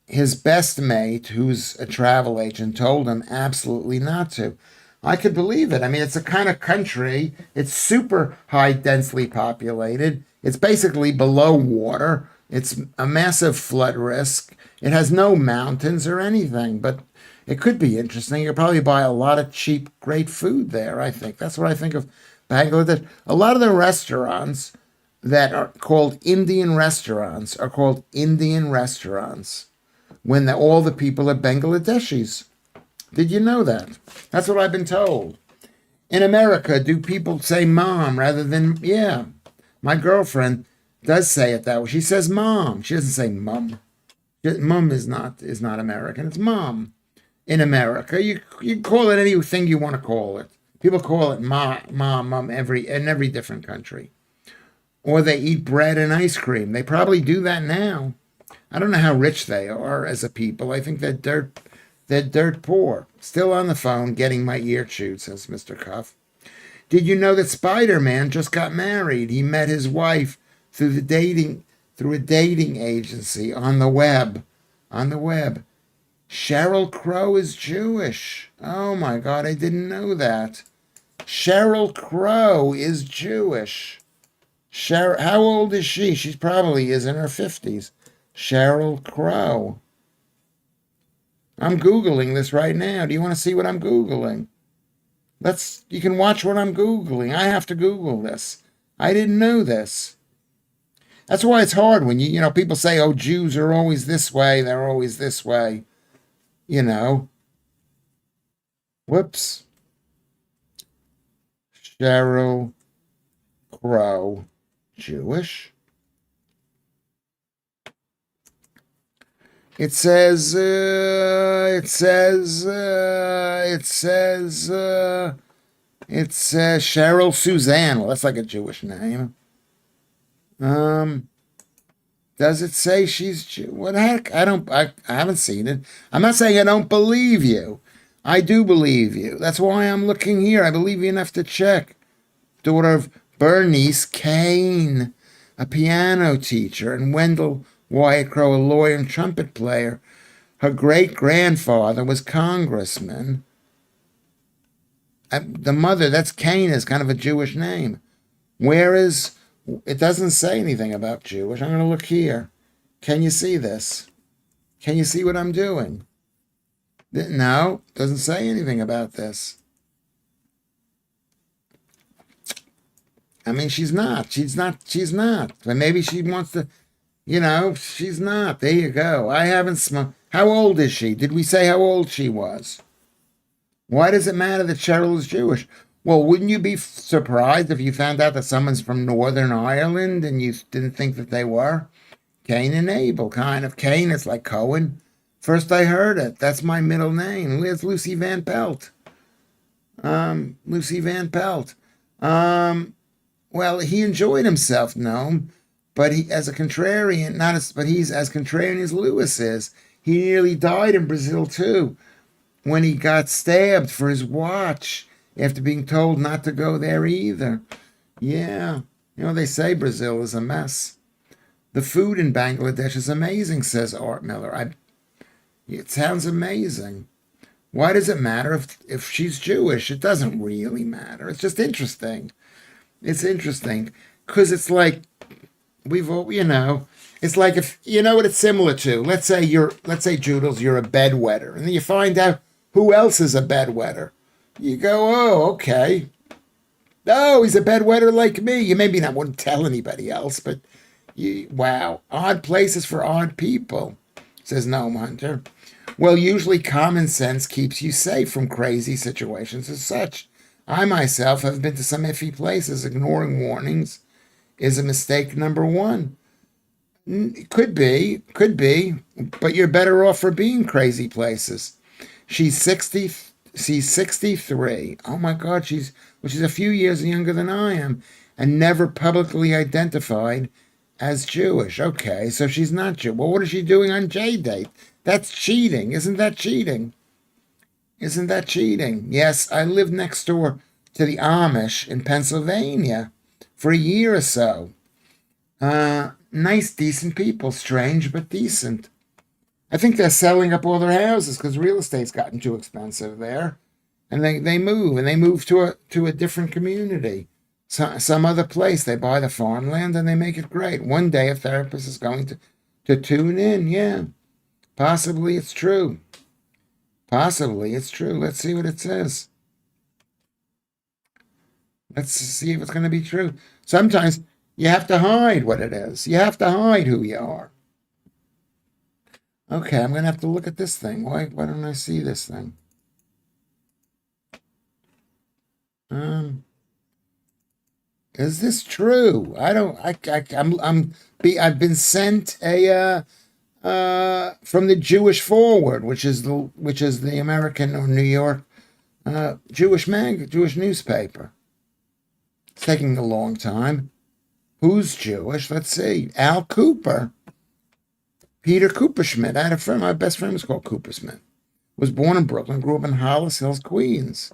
his best mate, who's a travel agent, told him absolutely not to. I could believe it. I mean, it's a kind of country. It's super high densely populated. It's basically below water. It's a massive flood risk. It has no mountains or anything, but it could be interesting. You'll probably buy a lot of cheap, great food there, I think. That's what I think of Bangladesh. A lot of the restaurants that are called Indian restaurants are called Indian restaurants when all the people are Bangladeshis. Did you know that? That's what I've been told. In America, do people say mom rather than, yeah. My girlfriend does say it that way. She says mom. She doesn't say mum. Mum is not American. It's mom. In America, you call it anything you want to call it. People call it mom, in every different country. Or they eat bread and ice cream. They probably do that now. I don't know how rich they are as a people. I think they're dirt poor. Still on the phone getting my ear chewed, says Mr. Cuff. Did you know that Spider-Man just got married? He met his wife through a dating agency on the web. Cheryl Crow is Jewish. Oh my God, I didn't know that. Cheryl Crow is Jewish. How old is she? She probably is in her 50s. Cheryl Crow. I'm Googling this right now. Do you want to see what I'm Googling? You can watch what I'm Googling. I have to Google this. I didn't know this. That's why it's hard when people say, oh, Jews are always this way. They're always this way. Whoops. Cheryl Crow. Jewish. It says Cheryl Suzanne. Well, that's like a Jewish name. Does it say she's what the heck? I haven't seen it. I'm not saying I don't believe you. I do believe you. That's why I'm looking here. I believe you enough to check. Daughter of Bernice Kane, a piano teacher, and Wendell Wyatt Crow, a lawyer and trumpet player. Her great-grandfather was congressman. The mother, that's Kane, is kind of a Jewish name. It doesn't say anything about Jewish. I'm going to look here. Can you see this? Can you see what I'm doing? No, doesn't say anything about this. I mean, she's not. But maybe she wants to, she's not. There you go. I haven't smoked. How old is she? Did we say how old she was? Why does it matter that Cheryl is Jewish? Well, wouldn't you be surprised if you found out that someone's from Northern Ireland and you didn't think that they were? Cain and Abel, kind of. Cain is like Cohen. First I heard it. That's my middle name. It's Lucy Van Pelt. Lucy Van Pelt. Well, he enjoyed himself, no. but he, as a contrarian, not as, but he's as contrarian as Lewis is. He nearly died in Brazil too when he got stabbed for his watch after being told not to go there either. Yeah, they say Brazil is a mess. The food in Bangladesh is amazing, says Art Miller. It sounds amazing. Why does it matter if she's Jewish? It doesn't really matter. It's just interesting. It's interesting because it's like we've all, it's like if you know what it's similar to. Let's say Joodles, you're a bedwetter, and then you find out who else is a bedwetter. You go, oh, okay. Oh, he's a bedwetter like me. You maybe not wouldn't tell anybody else, but wow, odd places for odd people, says Gnome Hunter. Well, usually common sense keeps you safe from crazy situations as such. I myself have been to some iffy places. Ignoring warnings is a mistake number one. Could be, but you're better off for being crazy places. She's 60, she's 63. Oh my God, she's a few years younger than I am, and never publicly identified as Jewish. Okay, so she's not Jewish. Well, what is she doing on J-Date? That's cheating. Isn't that cheating? Isn't that cheating? Yes, I lived next door to the Amish in Pennsylvania for a year or so. Nice, decent people. Strange, but decent. I think they're selling up all their houses because real estate's gotten too expensive there. And they move to a different community. Some other place. They buy the farmland and they make it great. One day a therapist is going to tune in. Yeah. Possibly it's true. Possibly it's true. Let's see what it says. Let's see if it's going to be true. Sometimes you have to hide what it is. You have to hide who you are. Okay, I'm going to have to look at this thing. Why don't I see this thing? Is this true? I've been sent a from the Jewish Forward, which is the American or New York Jewish newspaper. It's taking a long time. Who's Jewish? Let's see. Al Cooper. Peter Cooperschmidt. I had a friend, my best friend was called Cooperschmidt. Was born in Brooklyn, grew up in Hollis Hills, Queens.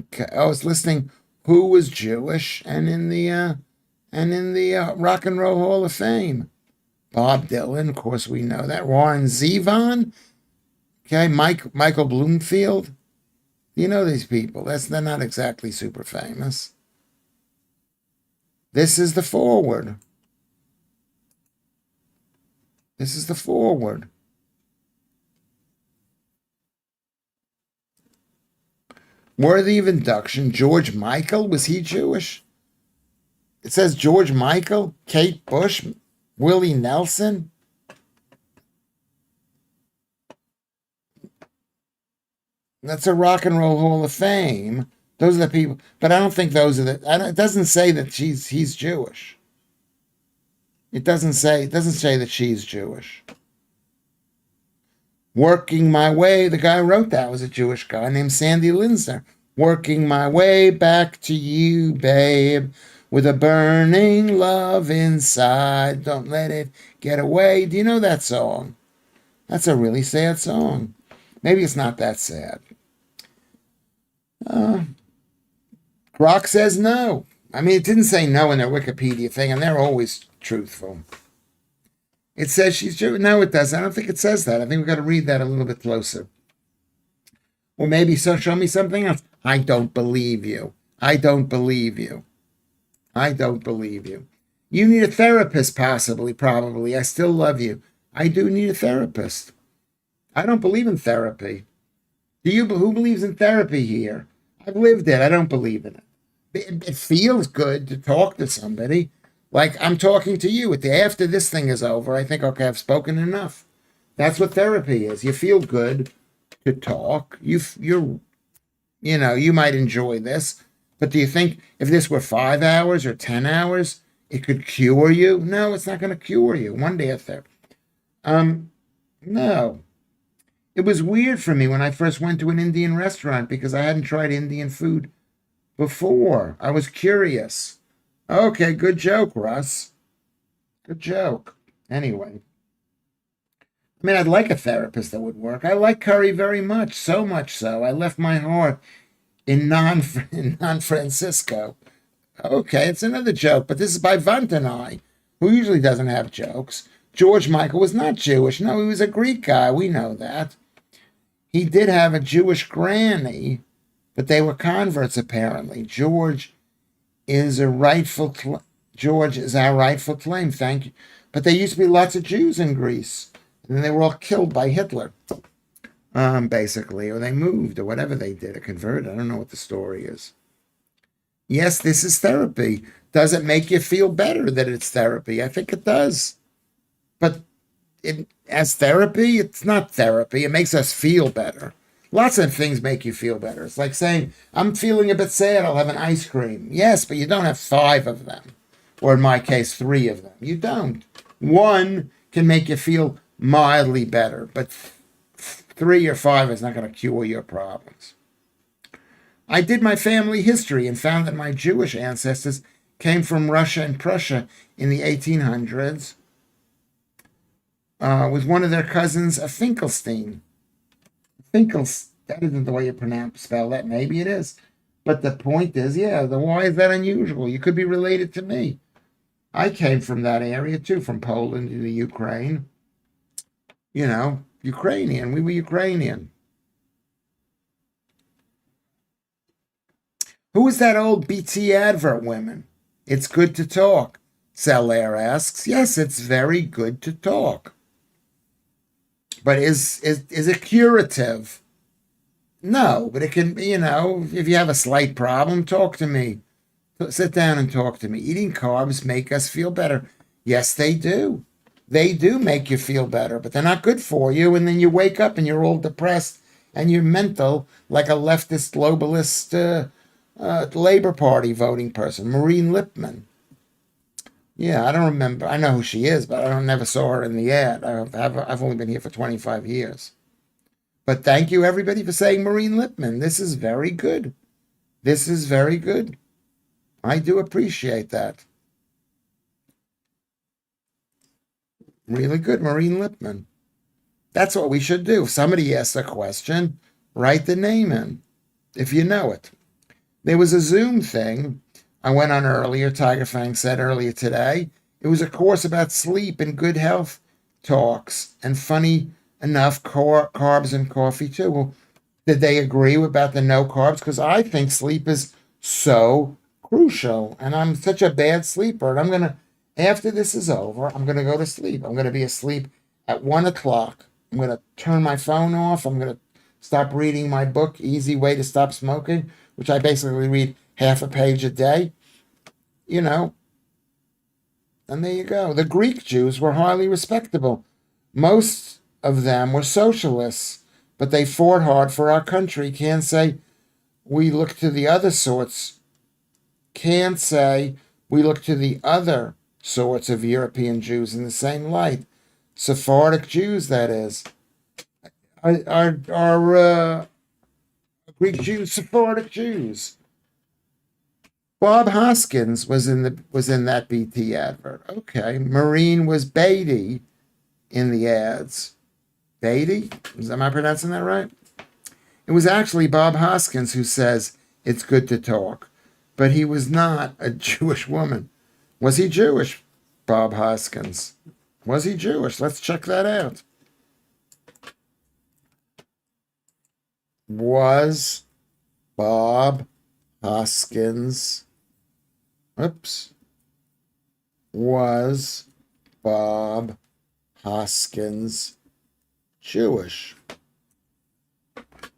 Okay. Oh, it's listing who was Jewish and in the Rock and Roll Hall of Fame. Bob Dylan, of course we know that. Warren Zevon. Okay, Michael Bloomfield. You know these people. They're not exactly super famous. This is the forward. This is the forward. Worthy of induction, George Michael. Was he Jewish? It says George Michael, Kate Bush, Willie Nelson. That's a Rock and Roll Hall of Fame. Those are the people, but I don't think those are it doesn't say that he's Jewish. It doesn't say that she's Jewish. Working My Way, the guy who wrote that was a Jewish guy named Sandy Linsner. Working my way back to you, babe, with a burning love inside. Don't let it get away. Do you know that song? That's a really sad song. Maybe it's not that sad. Grok says no. I mean, it didn't say no in their Wikipedia thing, and they're always truthful. It says she's Jewish. No, it doesn't. I don't think it says that. I think we've got to read that a little bit closer. Or maybe show me something else. I don't believe you. I don't believe you. I don't believe you. You need a therapist, possibly, probably. I still love you. I do need a therapist. I don't believe in therapy. Who believes in therapy here? I've lived it. I don't believe in it. It feels good to talk to somebody. Like I'm talking to you. After this thing is over, I think, okay, I've spoken enough. That's what therapy is. You feel good to talk. You might enjoy this. But do you think if this were 5 hours or 10 hours, it could cure you? No, it's not going to cure you. One day a therapy. No. It was weird for me when I first went to an Indian restaurant because I hadn't tried Indian food before. I was curious. Okay, good joke, Russ. Good joke. Anyway, I mean, I'd like a therapist that would work. I like curry very much, so much so. I left my heart in non Francisco. Okay, it's another joke, but this is by Vantanai, who usually doesn't have jokes. George Michael was not Jewish. No, he was a Greek guy. We know that. He did have a Jewish granny, but they were converts apparently. Is a rightful George is our rightful claim. Thank you. But there used to be lots of Jews in Greece, and then they were all killed by Hitler, basically, or they moved, or whatever they did, or converted. I don't know what the story is. Yes, this is therapy. Does it make you feel better that it's therapy? I think it does. But as therapy, it's not therapy. It makes us feel better. Lots of things make you feel better. It's like saying, I'm feeling a bit sad, I'll have an ice cream. Yes, but you don't have five of them. Or in my case, three of them. You don't. One can make you feel mildly better, but three or five is not going to cure your problems. I did my family history and found that my Jewish ancestors came from Russia and Prussia in the 1800s with one of their cousins, a Finkelstein. Finkelstein, that isn't the way you spell that. Maybe it is. But the point is, yeah, why is that unusual? You could be related to me. I came from that area too, from Poland to the Ukraine. Ukrainian. We were Ukrainian. Who is that old BT advert women? It's good to talk. Salaire asks. Yes, it's very good to talk. But is it curative? No, but it can, if you have a slight problem, talk to me. Sit down and talk to me. Eating carbs make us feel better. Yes, they do. They do make you feel better, but they're not good for you. And then you wake up and you're all depressed and you're mental like a leftist, globalist Labor Party voting person, Maureen Lipman. Yeah, I don't remember. I know who she is, but I never saw her in the ad. I've only been here for 25 years. But thank you, everybody, for saying Maureen Lipman. This is very good. This is very good. I do appreciate that. Really good, Maureen Lipman. That's what we should do. If somebody asks a question, write the name in, if you know it. There was a Zoom thing I went on earlier, Tiger Fang said earlier today. It was a course about sleep and good health talks, and funny enough, carbs and coffee too. Well, did they agree about the no carbs? Because I think sleep is so crucial, and I'm such a bad sleeper. And after this is over, I'm gonna go to sleep. I'm gonna be asleep at 1 o'clock. I'm gonna turn my phone off. I'm gonna stop reading my book, Easy Way to Stop Smoking, which I basically read half a page a day. You know, and there you go. The Greek Jews were highly respectable. Most of them were socialists, but they fought hard for our country. Can't say we look to the other sorts. Can't say we look to the other sorts of European Jews in the same light. Sephardic Jews, that is. Are Greek Jews Sephardic Jews? Bob Hoskins was in that BT advert. Okay, Maureen was Beatty in the ads. Beatty? Am I pronouncing that right? It was actually Bob Hoskins who says it's good to talk, but he was not a Jewish woman. Was he Jewish, Bob Hoskins? Was he Jewish? Let's check that out. Was Bob Hoskins, oops, was Bob Hoskins Jewish?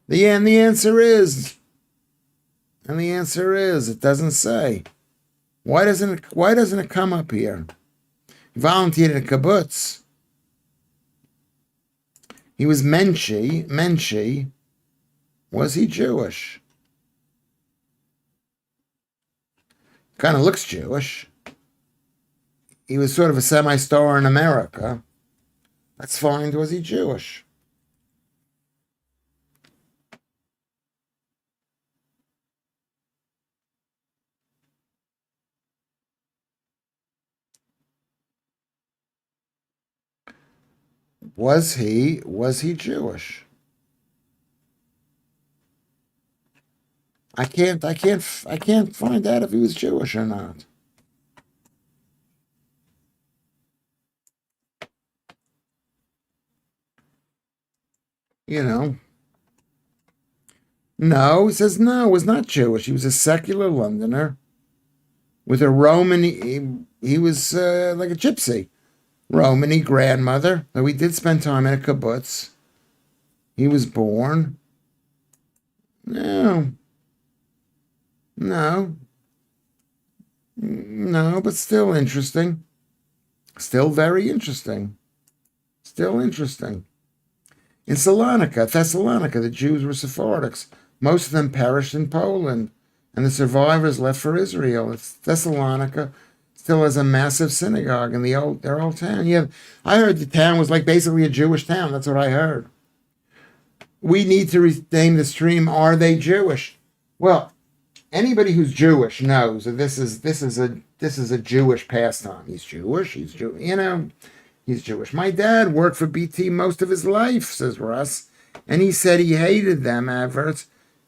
The answer is, it doesn't say. Why doesn't it come up here? He volunteered at a kibbutz. He was Menshi. Was he Jewish? Kind of looks Jewish. He was sort of a semi-star in America. Let's find, was he Jewish? Was he Jewish? I can't find out if he was Jewish or not. You know. No, he says no, was not Jewish. He was a secular Londoner with a Romany. He was like a gypsy, Romany grandmother. Though he did spend time in a kibbutz. He was born. No, no, no, but still interesting. Still very interesting. Still interesting. In Thessalonica, the Jews were Sephardics. Most of them perished in Poland, and the survivors left for Israel. Thessalonica still has a massive synagogue in their old town. Yeah, I heard the town was like basically a Jewish town. That's what I heard. We need to rename the stream. Are they Jewish? Well, anybody who's Jewish knows that this is a Jewish pastime. He's Jewish. He's Jewish. He's Jewish. My dad worked for BT most of his life, says Russ, and he said he hated them adverts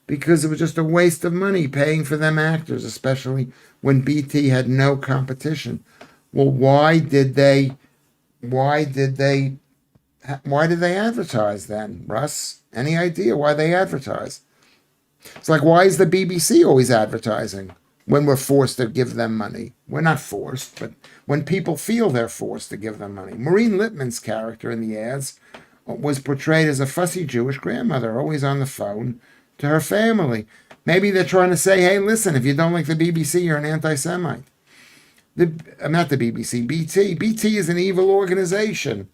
because it was just a waste of money paying for them actors, especially when BT had no competition. Well, why did they advertise then, Russ? Any idea why they advertise? It's like, why is the BBC always advertising when we're forced to give them money? We're not forced, but when people feel they're forced to give them money. Maureen Lipman's character in the ads was portrayed as a fussy Jewish grandmother, always on the phone to her family. Maybe they're trying to say, hey, listen, if you don't like the BBC, you're an anti-Semite. Not the BBC, BT. BT is an evil organization.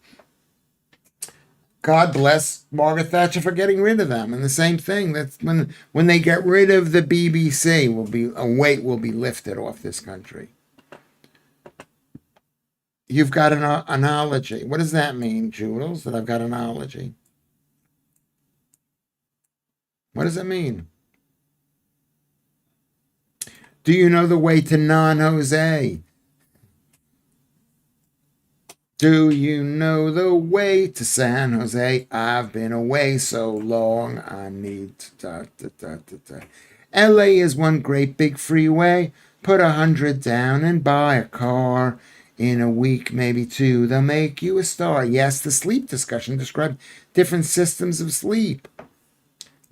God bless Margaret Thatcher for getting rid of them. And the same thing, that's when they get rid of the BBC, a weight will be lifted off this country. You've got an analogy. What does that mean, Jules, that I've got an analogy? What does it mean? Do you know the way to non-Jose? Do you know the way to San Jose? I've been away so long, I need to... LA is one great big freeway. Put 100 down and buy a car. In a week, maybe two, they'll make you a star. Yes, the sleep discussion described different systems of sleep.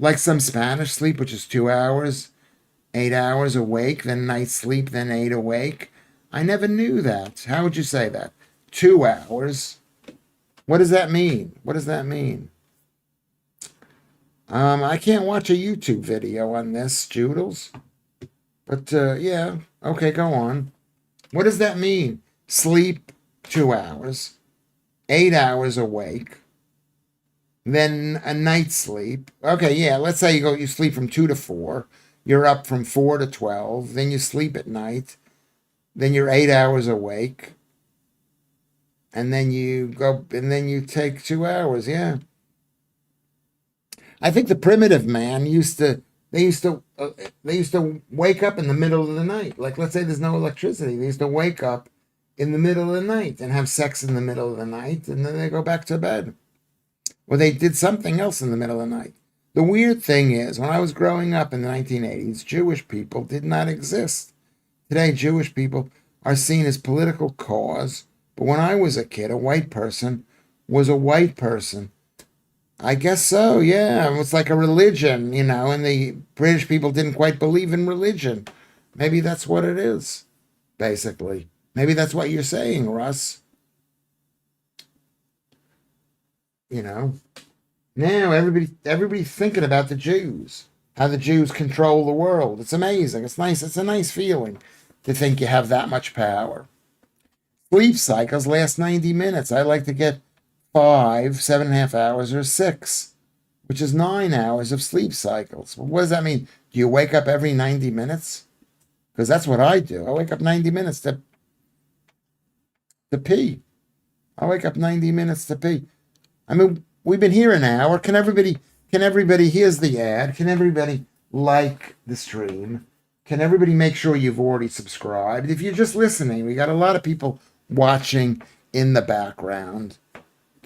Like some Spanish sleep, which is 2 hours, 8 hours awake, then night sleep, then 8 awake. I never knew that. How would you say that? 2 hours. What does that mean? What does that mean? I can't watch a YouTube video on this, Joodles. But yeah, okay, go on. What does that mean? Sleep 2 hours, 8 hours awake, then a night sleep. Okay, yeah, let's say you sleep from 2 to 4. You're up from 4 to 12. Then you sleep at night. Then you're 8 hours awake. And then you take 2 hours. Yeah. I think the primitive man they used to wake up in the middle of the night. Like, let's say there's no electricity. They used to wake up in the middle of the night and have sex in the middle of the night, and then they go back to bed. Or they did something else in the middle of the night. The weird thing is, when I was growing up in the 1980s, Jewish people did not exist. Today, Jewish people are seen as political cause, but when I was a kid, a white person was a white person. I guess so, yeah. It's like a religion, and the British people didn't quite believe in religion. Maybe that's what it is, basically. Maybe that's what you're saying, Russ. Now everybody's thinking about the Jews, how the Jews control the world. It's amazing. It's nice. It's a nice feeling to think you have that much power. Sleep cycles last 90 minutes. I like to get 5, 7.5 hours, or 6, which is 9 hours of sleep cycles. Well, what does that mean? Do you wake up every 90 minutes? Because that's what I do. I wake up 90 minutes to pee. I wake up 90 minutes to pee. I mean, we've been here an hour. Can everybody, here's the ad. Can everybody like the stream? Can everybody make sure you've already subscribed? If you're just listening, we got a lot of people watching in the background.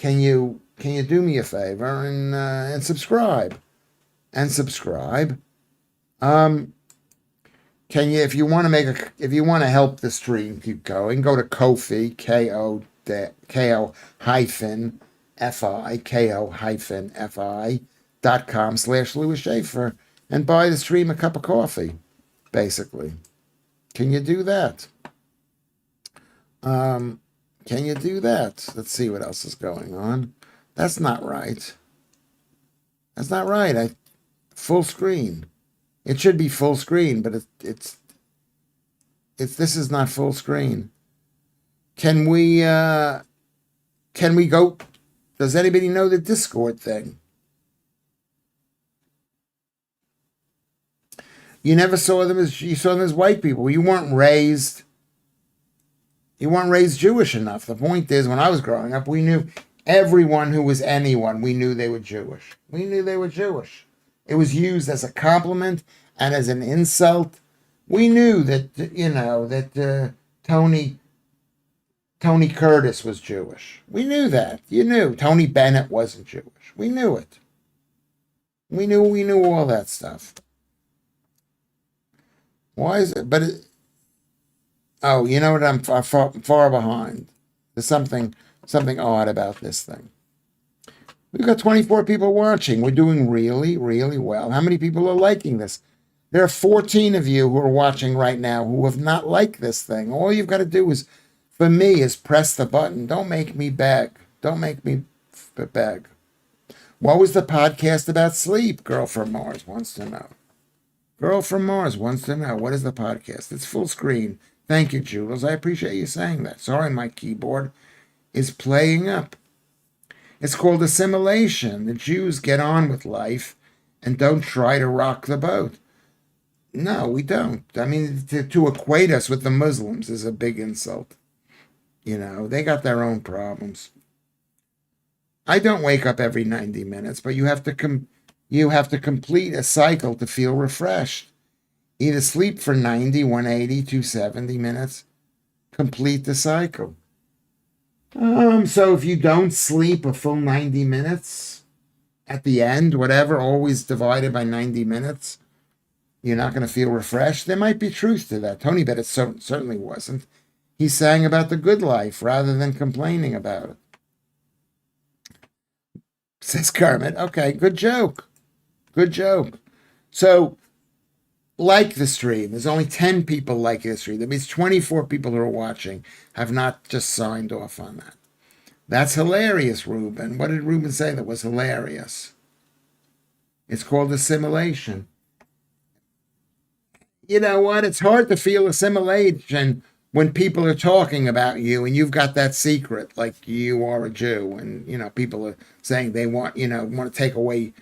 can you do me a favor and subscribe and subscribe? Um, can you, if you want to help the stream keep going, go to Ko-fi, Ko hyphen fi, Ko hyphen fi.com/Lewis Schaffer and buy the stream a cup of coffee, basically. Can you do that? Can you do that? Let's see what else is going on. That's not right. That's not right. Full screen. It should be full screen, but it's this is not full screen. Can we go? Does anybody know the Discord thing? You never saw them you saw them as white people. You weren't raised Jewish enough. The point is, when I was growing up, we knew everyone who was anyone. We knew they were Jewish. We knew they were Jewish. It was used as a compliment and as an insult. We knew that Tony Curtis was Jewish. We knew that. You knew Tony Bennett wasn't Jewish. We knew it. We knew all that stuff. Why is it? Oh, you know what? I'm far behind. There's something odd about this thing. We've got 24 people watching. We're doing really, really well. How many people are liking this? There are 14 of you who are watching right now who have not liked this thing. All you've got to do for me, is press the button. Don't make me beg. Don't make me beg. What was the podcast about sleep? Girl from Mars wants to know. Girl from Mars wants to know. What is the podcast? It's full screen. Thank you, Jules. I appreciate you saying that. Sorry, my keyboard is playing up. It's called assimilation. The Jews get on with life and don't try to rock the boat. No, we don't. I mean, to equate us with the Muslims is a big insult. They got their own problems. I don't wake up every 90 minutes, but you have to complete a cycle to feel refreshed. Either sleep for 90, 180, 270 minutes. Complete the cycle. So if you don't sleep a full 90 minutes at the end, whatever, always divided by 90 minutes, you're not going to feel refreshed. There might be truth to that. Tony Bennett certainly wasn't. He sang about the good life rather than complaining about it. Says Kermit. Okay, good joke. Good joke. So, like the stream. There's only 10 people liking the stream. That means 24 people who are watching have not just signed off on that. That's hilarious, Ruben. What did Ruben say that was hilarious? It's called assimilation. You know what? It's hard to feel assimilation when people are talking about you and you've got that secret, like you are a Jew, and people are saying they want to take away.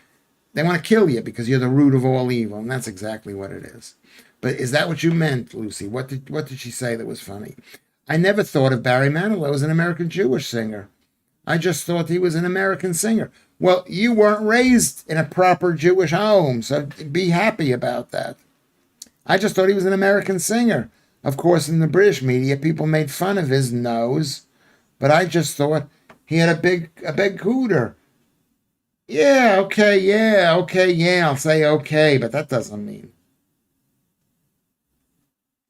They want to kill you because you're the root of all evil, and that's exactly what it is. But is that what you meant, Lucy? What did she say that was funny? I never thought of Barry Manilow as an American Jewish singer. I just thought he was an American singer. Well, you weren't raised in a proper Jewish home, so be happy about that. I just thought he was an American singer. Of course, in the British media, people made fun of his nose, but I just thought he had a big hooter. Yeah, okay, I'll say okay, but that doesn't mean.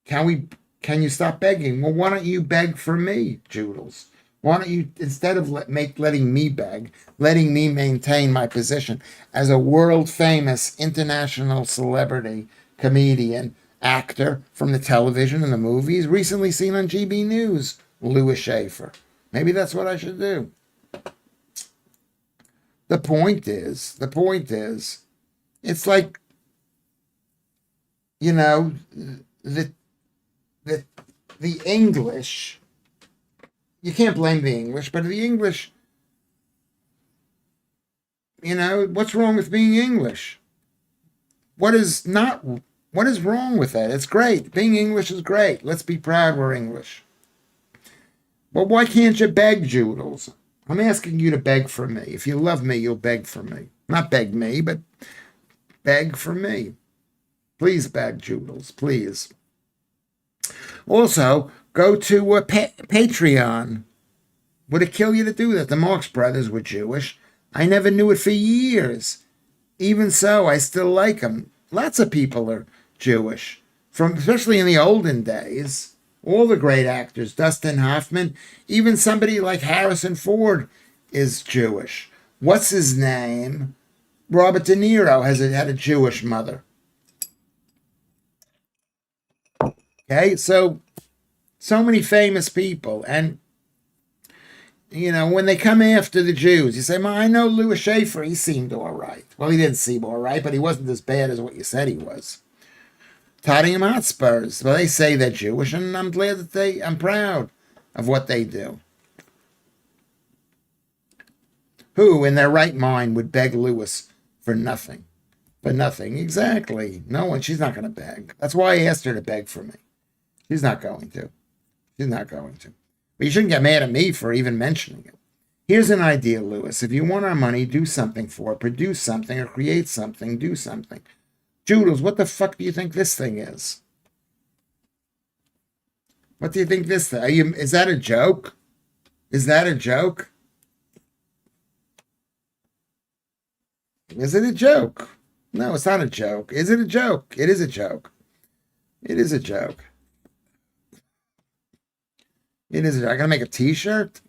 Can you stop begging? Well, why don't you beg for me, Joodles? Why don't you, instead of letting me beg, letting me maintain my position as a world-famous international celebrity, comedian, actor from the television and the movies, recently seen on GB News, Lewis Schaffer. Maybe that's what I should do. The point is, it's like, the English, you can't blame the English, but the English, what's wrong with being English? What is wrong with that? It's great. Being English is great. Let's be proud we're English. Well, why can't you beg, Joodles? I'm asking you to beg for me. If you love me, you'll beg for me. Not beg me, but beg for me. Please beg, Joodles, please. Also, go to Patreon. Would it kill you to do that? The Marx Brothers were Jewish. I never knew it for years. Even so, I still like them. Lots of people are Jewish, from especially in the olden days. All the great actors, Dustin Hoffman, even somebody like Harrison Ford is Jewish. What's his name? Robert De Niro had a Jewish mother. Okay, so many famous people, and when they come after the Jews, you say, "Well, I know Lewis Schaffer. He seemed all right." Well, he didn't seem all right, but he wasn't as bad as what you said he was. Tottenham Hotspurs. Well, they say they're Jewish, and I'm glad that I'm proud of what they do. Who, in their right mind, would beg Lewis for nothing? For nothing, exactly. No one. She's not going to beg. That's why I asked her to beg for me. She's not going to. She's not going to. But you shouldn't get mad at me for even mentioning it. Here's an idea, Lewis. If you want our money, do something for it. Produce something or create something. Do something. Joodles, what the fuck do you think this thing is? What do you think this thing? Is that a joke? Is that a joke? Is it a joke? No, it's not a joke. Is it a joke? It is a joke. It is a joke. It is. I gotta make a T-shirt.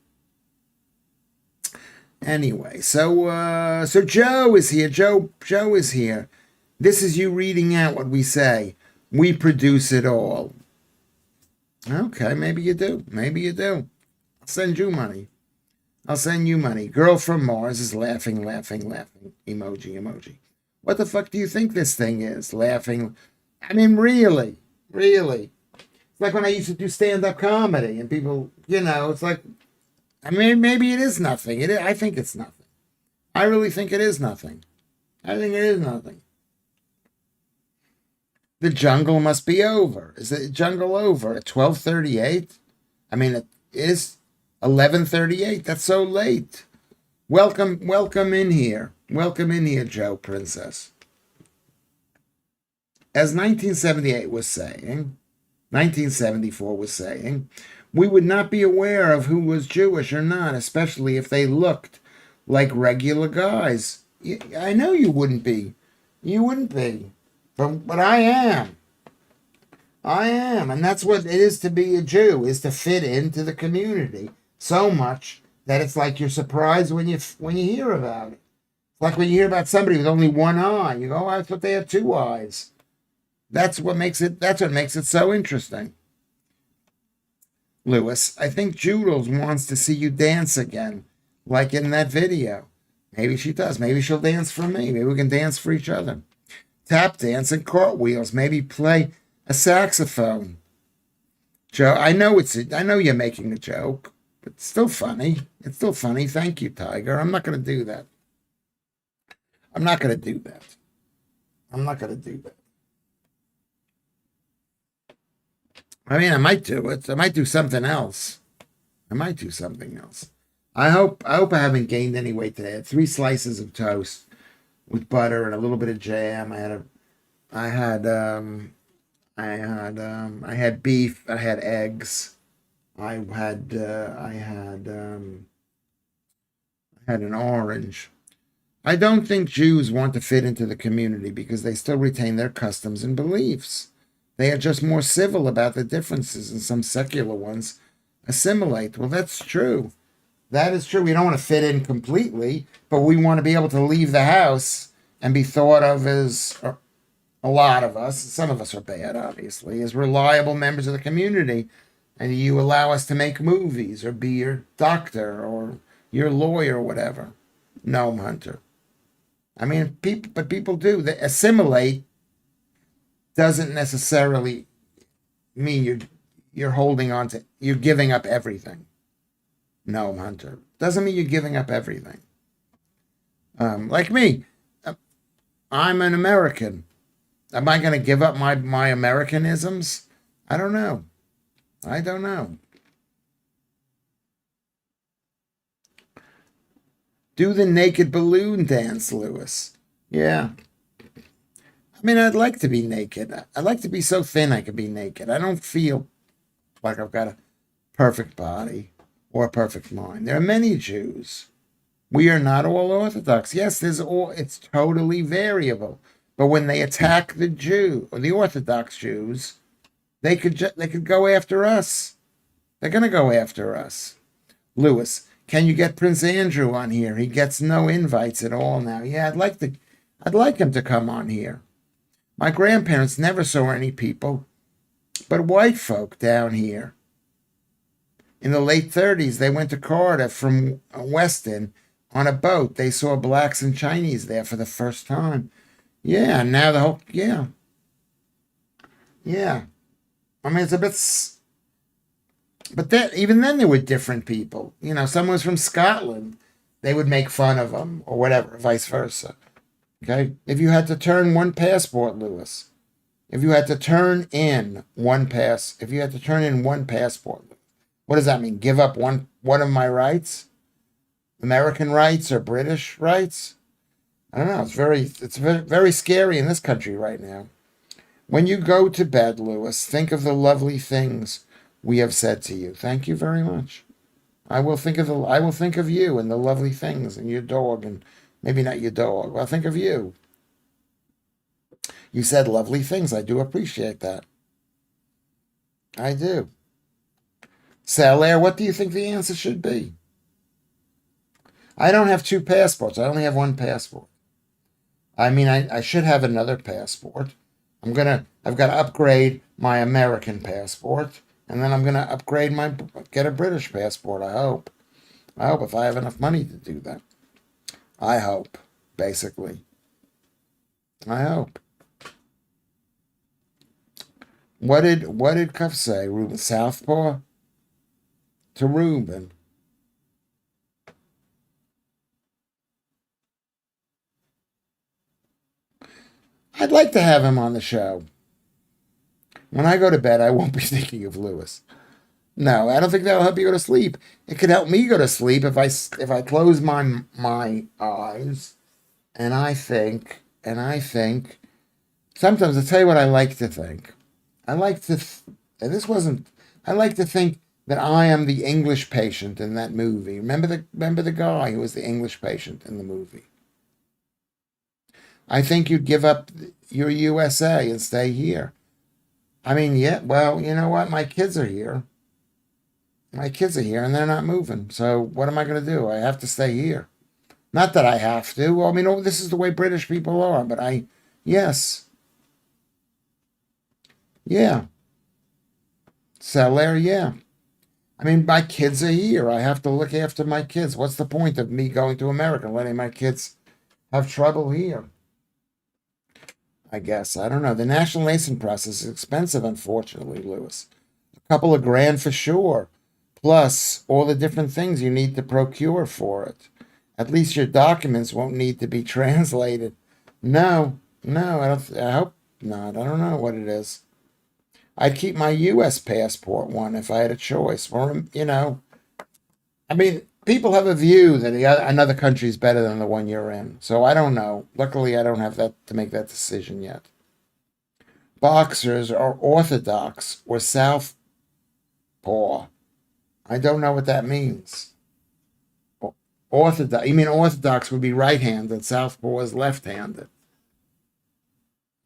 Anyway, so Joe is here. Joe is here. This is you reading out what we say. We produce it all. Okay, maybe you do. Maybe you do. I'll send you money. I'll send you money. Girl from Mars is laughing, laughing, laughing. Emoji, emoji. What the fuck do you think this thing is? Laughing. I mean, really, really. It's like when I used to do stand-up comedy and people, it's like, I mean, maybe it is nothing. I think it's nothing. I really think it is nothing. I think it is nothing. The jungle must be over. Is the jungle over at 12:38? I mean, it is 11:38. That's so late. Welcome in here. Welcome in here, Joe Princess. As 1978 was saying, 1974 was saying, we would not be aware of who was Jewish or not, especially if they looked like regular guys. I know you wouldn't be. You wouldn't be. But I am. I am. And that's what it is to be a Jew, is to fit into the community so much that it's like you're surprised when you hear about it. It's like when you hear about somebody with only one eye. You go, oh, I thought they had two eyes. That's what makes it so interesting. Lewis, I think Joodles wants to see you dance again, like in that video. Maybe she does. Maybe she'll dance for me. Maybe we can dance for each other. Tap dance and cartwheels. Maybe play a saxophone. Joe, I know you're making a joke, but it's still funny. It's still funny. Thank you, Tiger. I'm not going to do that. I'm not going to do that. I'm not going to do that. I mean, I might do it. I might do something else. I hope I haven't gained any weight today. I had 3 slices of toast with butter and a little bit of jam. I had beef. I had eggs. I had an orange. I don't think Jews want to fit into the community because they still retain their customs and beliefs. They are just more civil about the differences, and some secular ones assimilate. Well, that's true. That is true. We don't want to fit in completely, but we want to be able to leave the house and be thought of as, a lot of us, some of us are bad, obviously, as reliable members of the community. And you allow us to make movies or be your doctor or your lawyer or whatever. Gnome hunter. I mean, people do. They assimilate doesn't necessarily mean you're holding on to, you're giving up everything. Gnome hunter. Doesn't mean you're giving up everything. Like me, I'm an American. Am I going to give up my Americanisms? I don't know. Do the naked balloon dance, Lewis. Yeah. I mean, I'd like to be naked. I'd like to be so thin I could be naked. I don't feel like I've got a perfect body. or a perfect mind. There are many Jews. We are not all Orthodox. Yes, it's totally variable. But when they attack the Jew or the Orthodox Jews, they could go after us. They're going to go after us. Lewis, can you get Prince Andrew on here? He gets no invites at all now. Yeah, I'd like him to come on here. My grandparents never saw any people but white folk down here. In the late 30s, they went to Cardiff from Weston on a boat. They saw blacks and Chinese there for the first time. Yeah, now yeah. I mean, it's a bit, but that even then there were different people. You know, someone was from Scotland, they would make fun of them or whatever, vice versa. Okay, if you had to turn one passport, Lewis, if you had to turn in if you had to turn in one passport, what does that mean? Give up one of my rights, American rights or British rights? I don't know. It's very, very scary in this country right now. When you go to bed, Lewis, think of the lovely things we have said to you. Thank you very much. I will think of you and the lovely things and your dog and maybe not your dog. I'll think of you. You said lovely things. I do appreciate that. I do. Salaire, what do you think the answer should be? I don't have two passports. I only have one passport. I mean, I should have another passport. I've got to upgrade my American passport, and then I'm gonna get a British passport. I hope. I hope if I have enough money to do that. I hope, basically. I hope. What did Cuff say? Ruben Southpaw to Ruben. I'd like to have him on the show. When I go to bed, I won't be thinking of Lewis. No, I don't think that'll help you go to sleep. It could help me go to sleep if I close my eyes and I think. Sometimes I'll tell you what I like to think. I like to, and this wasn't. I like to think that I am the English patient in that movie. Remember the guy who was the English patient in the movie. I think you'd give up your USA and stay here. I mean, yeah, well, you know what? My kids are here. My kids are here and they're not moving. So what am I going to do? I have to stay here. Not that I have to. Well, I mean, oh, this is the way British people are, but yes. Yeah. Salaire, yeah. I mean, my kids are here. I have to look after my kids. What's the point of me going to America and letting my kids have trouble here? I guess. I don't know. The nationalization process is expensive, unfortunately, Lewis. A couple of grand for sure. Plus all the different things you need to procure for it. At least your documents won't need to be translated. No, I hope not. I don't know what it is. I'd keep my U.S. passport one if I had a choice. Or, I mean, people have a view that another country is better than the one you're in. So I don't know. Luckily, I don't have that to make that decision yet. Boxers are Orthodox or Southpaw. I don't know what that means. Orthodox. You mean Orthodox would be right-handed. Southpaw is left-handed.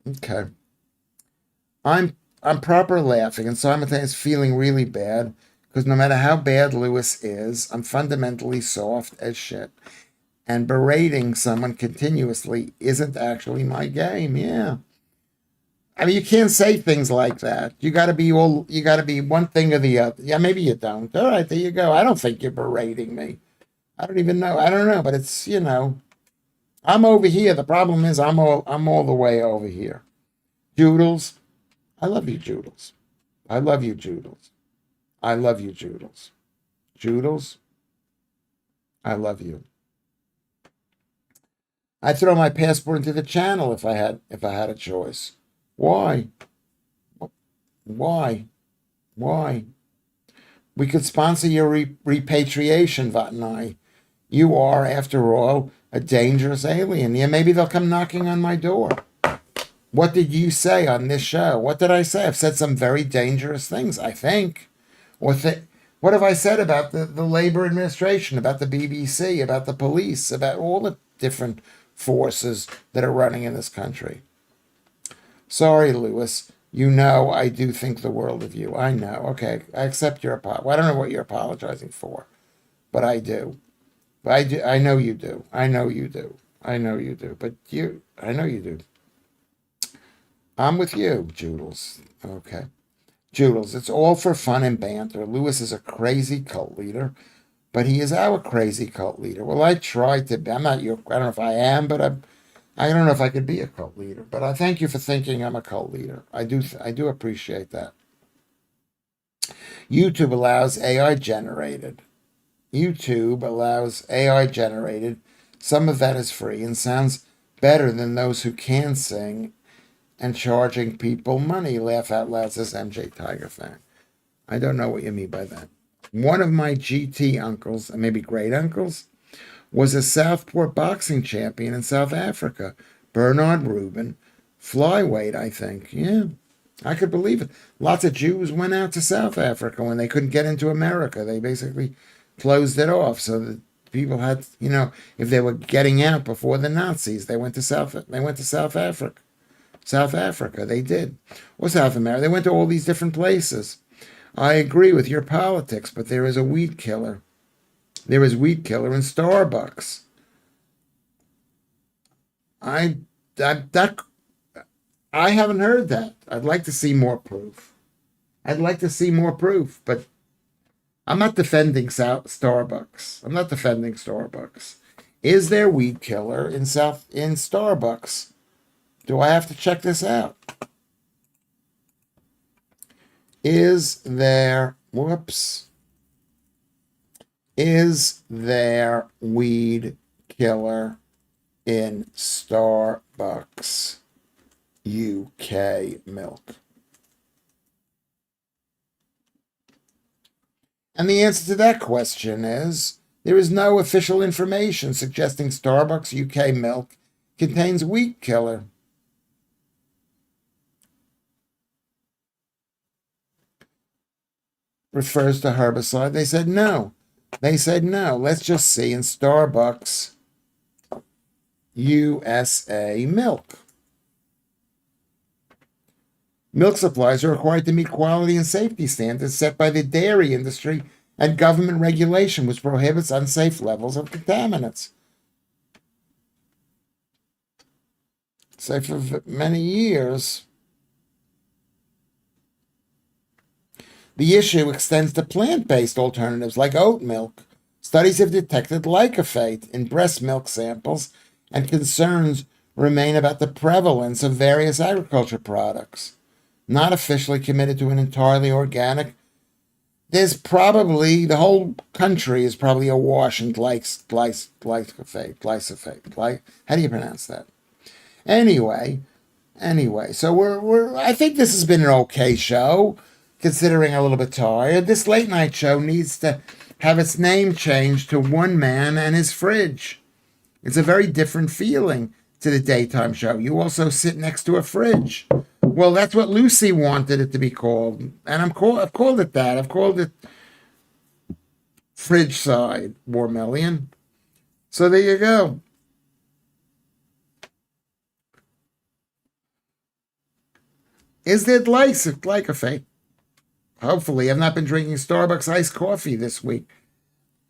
Okay. I'm proper laughing and simultaneously feeling really bad because no matter how bad Lewis is, I'm fundamentally soft as shit. And berating someone continuously isn't actually my game. Yeah. I mean, you can't say things like that. You got to be one thing or the other. Yeah, maybe you don't. All right, there you go. I don't think you're berating me. I don't even know. I don't know, but it's, I'm over here. The problem is I'm all the way over here. Joodles. I love you, Joodles. I love you, Joodles. I love you, Joodles. Joodles, I love you. I'd throw my passport into the channel if I had a choice. Why? Why? We could sponsor your repatriation, Vatnai. You are, after all, a dangerous alien. Yeah, maybe they'll come knocking on my door. What did you say on this show? What did I say? I've said some very dangerous things, I think. What have I said about the labor administration, about the BBC, about the police, about all the different forces that are running in this country? Sorry, Lewis. You know I do think the world of you. I know. Okay, I accept your apology. Well, I don't know what you're apologizing for, but I do. But I do. I know you do. I know you do. I know you do. But I know you do. I'm with you, Joodles. Okay. Joodles, it's all for fun and banter. Lewis is a crazy cult leader, but he is our crazy cult leader. Well, I tried to be. I'm not your. I don't know if I am, but I don't know if I could be a cult leader. But I thank you for thinking I'm a cult leader. I do. I do appreciate that. YouTube allows AI generated. YouTube allows AI generated. Some of that is free and sounds better than those who can sing and charging people money. Laugh out loud, says MJ Tiger fan. I don't know what you mean by that. One of my GT uncles, and maybe great uncles, was a Southport boxing champion in South Africa. Bernard Rubin, flyweight, I think. Yeah, I could believe it. Lots of Jews went out to South Africa when they couldn't get into America. They basically closed it off so that people had, if they were getting out before the Nazis, they went to South Africa. South Africa, they did. Or South America. They went to all these different places. I agree with your politics, but there is a weed killer. There is weed killer in Starbucks. I haven't heard that. I'd like to see more proof. I'd like to see more proof, but I'm not defending Starbucks. I'm not defending Starbucks. Is there weed killer in Starbucks? Do I have to check this out? Is there weed killer in Starbucks UK milk? And the answer to that question is there is no official information suggesting Starbucks UK milk contains weed killer. Refers to herbicide. They said no. Let's just see in Starbucks USA milk. Milk supplies are required to meet quality and safety standards set by the dairy industry and government regulation, which prohibits unsafe levels of contaminants. So for many years, the issue extends to plant-based alternatives like oat milk. Studies have detected glyphosate in breast milk samples, and concerns remain about the prevalence of various agriculture products. Not officially committed to an entirely organic, there's probably, the whole country is probably awash in glyphosate. How do you pronounce that? Anyway, so I think this has been an okay show, considering a little bit tired. This late night show needs to have its name changed to One Man and His Fridge. It's a very different feeling to the daytime show. You also sit next to a fridge. Well, that's what Lucy wanted it to be called. And I've called it that. I've called it FridgeSide, Warmelian. So there you go. Is there glyphosate? Hopefully, I've not been drinking Starbucks iced coffee this week.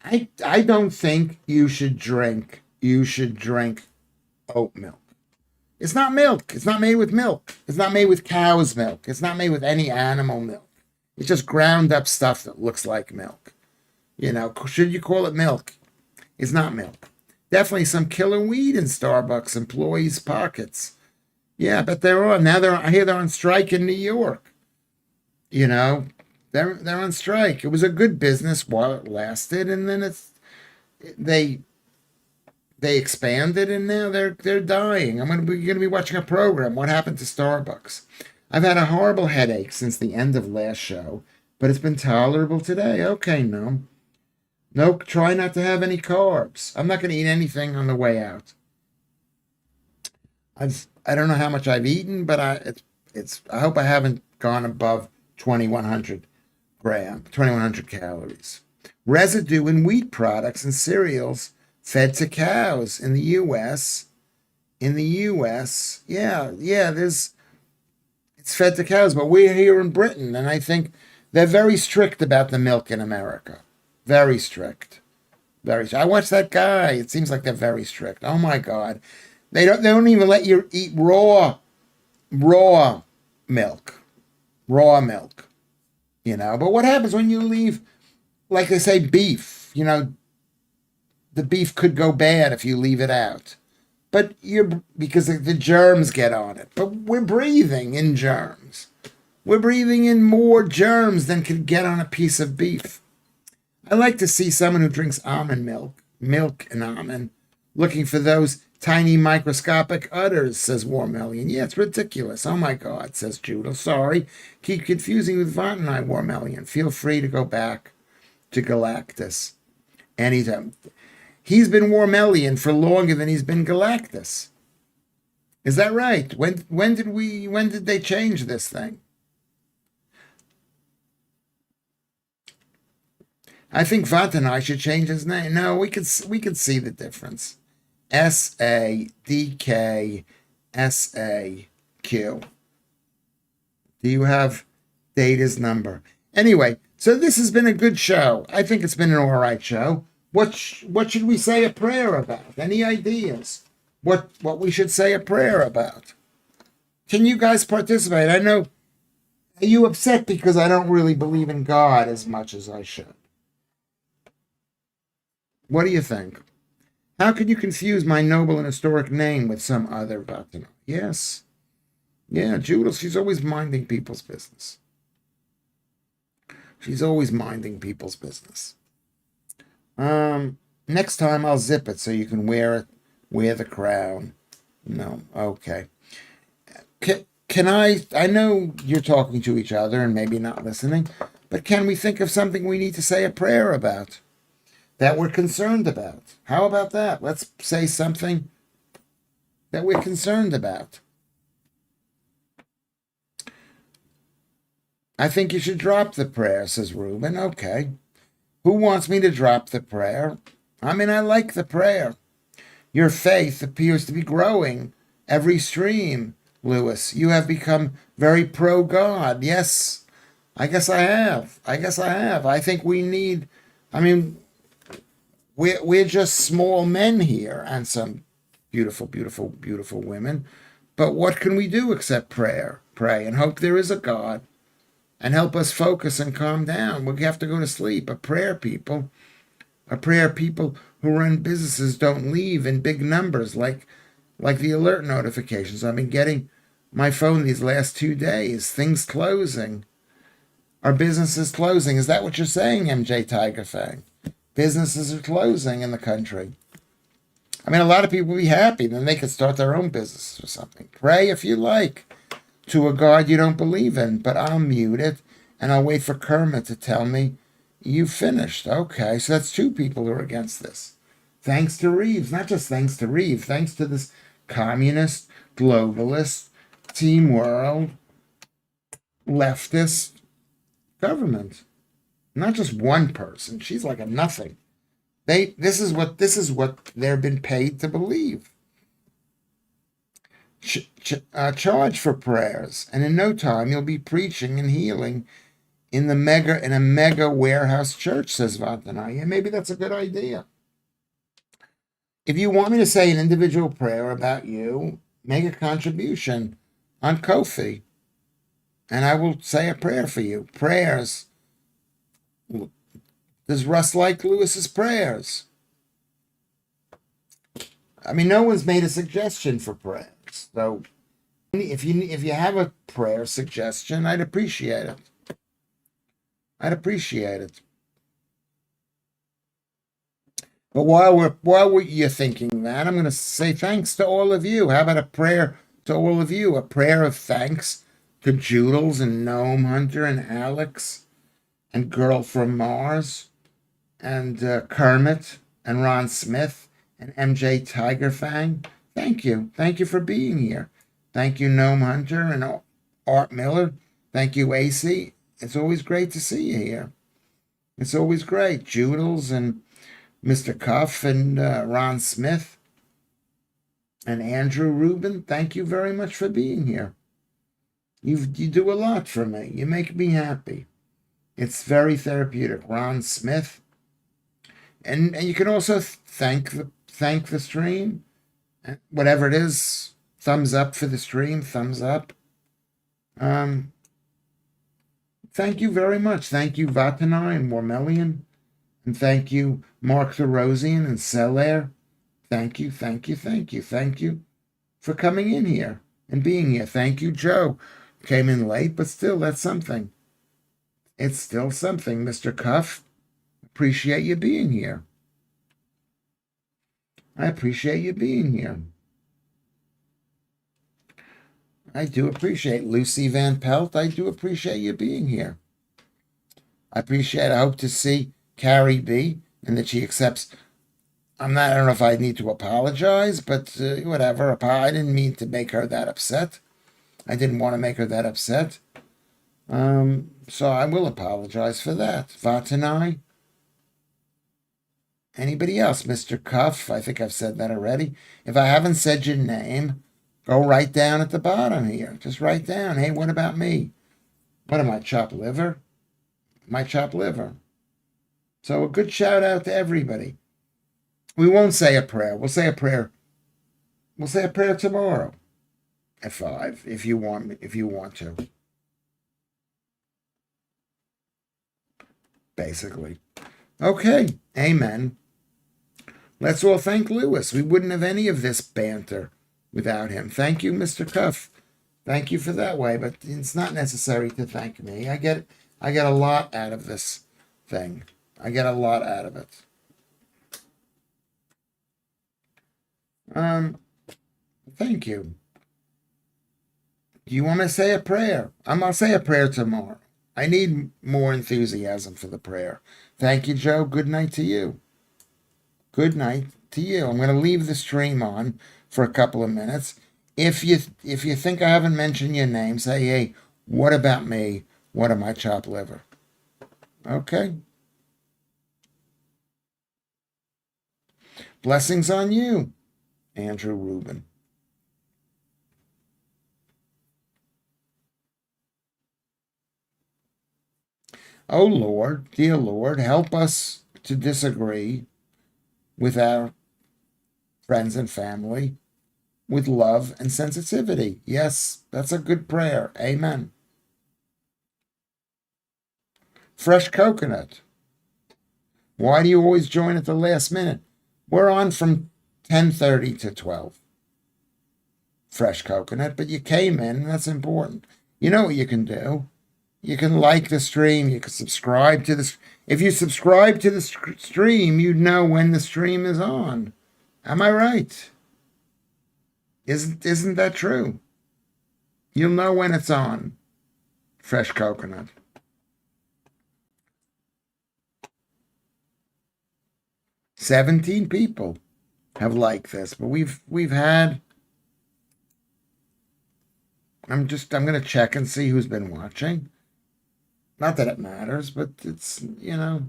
I don't think you should drink oat milk. It's not milk. It's not made with milk. It's not made with cow's milk. It's not made with any animal milk. It's just ground up stuff that looks like milk. Should you call it milk? It's not milk. Definitely some killer weed in Starbucks employees' pockets. Yeah, but they're on now. I hear they're on strike in New York. They're on strike. It was a good business while it lasted, and then they expanded, and now they're dying. I'm gonna be watching a program. What happened to Starbucks? I've had a horrible headache since the end of last show, but it's been tolerable today. Okay, no. Try not to have any carbs. I'm not going to eat anything on the way out. I don't know how much I've eaten, but I hope I haven't gone above 2,100 gram, 2,100 calories. Residue in wheat products and cereals fed to cows in the U.S. In the U.S., it's fed to cows, but we're here in Britain, and I think they're very strict about the milk in America. Very strict. Very. I watched that guy. It seems like they're very strict. Oh my God, they don't even let you eat raw milk, raw milk. But what happens when you leave, like they say, beef? The beef could go bad if you leave it out. But because the germs get on it. But we're breathing in germs. We're breathing in more germs than could get on a piece of beef. I like to see someone who drinks almond milk and almond, looking for those tiny microscopic udders, says Warmellian. Yeah, it's ridiculous. Oh my God, says Judah. Sorry. Keep confusing with Vaughn and I, Warmellian. Feel free to go back to Galactus anytime. He's been Warmellian for longer than he's been Galactus. Is that right? When did they change this thing? I think Vatanai should change his name. No, we could see the difference. SADKSAQ. Do you have Data's number? Anyway, so this has been a good show. I think it's been an all right show. What should we say a prayer about? Any ideas? What we should say a prayer about? Can you guys participate? I know. Are you upset because I don't really believe in God as much as I should? What do you think? How could you confuse my noble and historic name with some other Vatana? Yes. Yeah, Judith, she's always minding people's business. She's always minding people's business. Next time I'll zip it so you can wear the crown. No, okay. Can I know you're talking to each other and maybe not listening, but can we think of something we need to say a prayer about? That we're concerned about. How about that? Let's say something that we're concerned about. I think you should drop the prayer, says Reuben. Okay. Who wants me to drop the prayer? I mean, I like the prayer. Your faith appears to be growing every stream, Lewis. You have become very pro-God. Yes, I guess I have. I think we need, we're just small men here and some beautiful, beautiful, beautiful women. But what can we do except pray and hope there is a God and help us focus and calm down. We have to go to sleep. A prayer people who run businesses don't leave in big numbers like the alert notifications. I've been getting my phone these last 2 days. Things closing. Our businesses closing. Is that what you're saying, MJ Tiger Fang? Businesses are closing in the country. A lot of people would be happy. Then they could start their own business or something. Pray if you like to a God you don't believe in, but I'll mute it and I'll wait for Kermit to tell me you finished. Okay, so that's 2 people who are against this. Thanks to Reeves. Not just thanks to Reeves. Thanks to this communist, globalist, team world, leftist government. Not just one person. She's like a nothing. This is what they've been paid to believe. Charge for prayers, and in no time you'll be preaching and healing in a mega warehouse church, says Vatana. Yeah, maybe that's a good idea. If you want me to say an individual prayer about you, make a contribution on Ko-fi, and I will say a prayer for you. Prayers. Does Russ like Lewis's prayers? No one's made a suggestion for prayers. So if you have a prayer suggestion, I'd appreciate it. But while you're thinking that, I'm going to say thanks to all of you. How about a prayer to all of you? A prayer of thanks to Joodles and Gnome Hunter and Alex and Girl from Mars and Kermit and Ron Smith and MJ Tiger Fang. Thank you. Thank you for being here. Thank you, Gnome Hunter and Art Miller. Thank you, AC. It's always great to see you here. It's always great. Joodles and Mr. Cuff and Ron Smith and Andrew Rubin, thank you very much for being here. You do a lot for me. You make me happy. It's very therapeutic. Ron Smith, and you can also thank the stream, whatever it is. Thumbs up for the stream. Thumbs up. Thank you very much. Thank you Vatanai and Warmelian, and thank you Mark the Rosian and Selair. Thank you for coming in here and being here. Thank you, Joe. Came in late, but still, that's something. It's still something, Mr. Cuff. Appreciate you being here. I appreciate you being here. I do appreciate Lucy Van Pelt. I do appreciate you being here. I hope to see Carrie B and that she accepts. I don't know if I need to apologize, but whatever. I didn't mean to make her that upset. I didn't want to make her that upset. So I will apologize for that. Vatanai. Anybody else? Mr. Cuff, I think I've said that already. If I haven't said your name, go right down at the bottom here. Just write down, hey, what about me? What am I, chopped liver? My chopped liver. So a good shout out to everybody. We won't say a prayer. We'll say a prayer. We'll say a prayer tomorrow at 5 if you want to. Basically. Okay. Amen. Let's all thank Lewis. We wouldn't have any of this banter without him. Thank you, Mr. Cuff. Thank you for that way, but it's not necessary to thank me. I get a lot out of this thing. I get a lot out of it. Thank you. Do you want to say a prayer? I'll say a prayer tomorrow. I need more enthusiasm for the prayer. Thank you, Joe. Good night to you. Good night to you. I'm going to leave the stream on for a couple of minutes. If you think I haven't mentioned your name, say, hey, what about me? What am I, chopped liver? Okay. Blessings on you, Andrew Rubin. Oh Lord, dear Lord, help us to disagree with our friends and family with love and sensitivity. Yes, that's a good prayer. Amen. Fresh coconut. Why do you always join at the last minute? We're on from 10:30 to 12. Fresh coconut, but you came in, that's important. You know what you can do? You can like the stream. You can subscribe to the. If you subscribe to the stream, you'd know when the stream is on. Am I right? Isn't that true? You'll know when it's on. Fresh coconut. "17 people have liked this, but we've had. I'm gonna check and see who's been watching. Not that it matters, but it's, okay.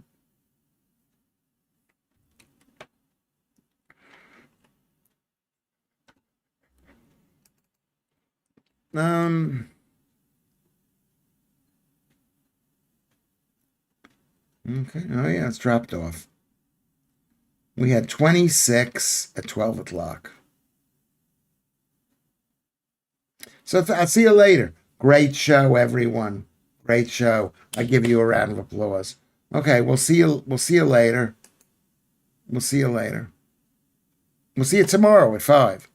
Oh yeah, it's dropped off. We had 26 at 12 o'clock. So I'll see you later. Great show, everyone. Great show. I give you a round of applause. Okay, we'll see you later. We'll see you later. We'll see you tomorrow at 5.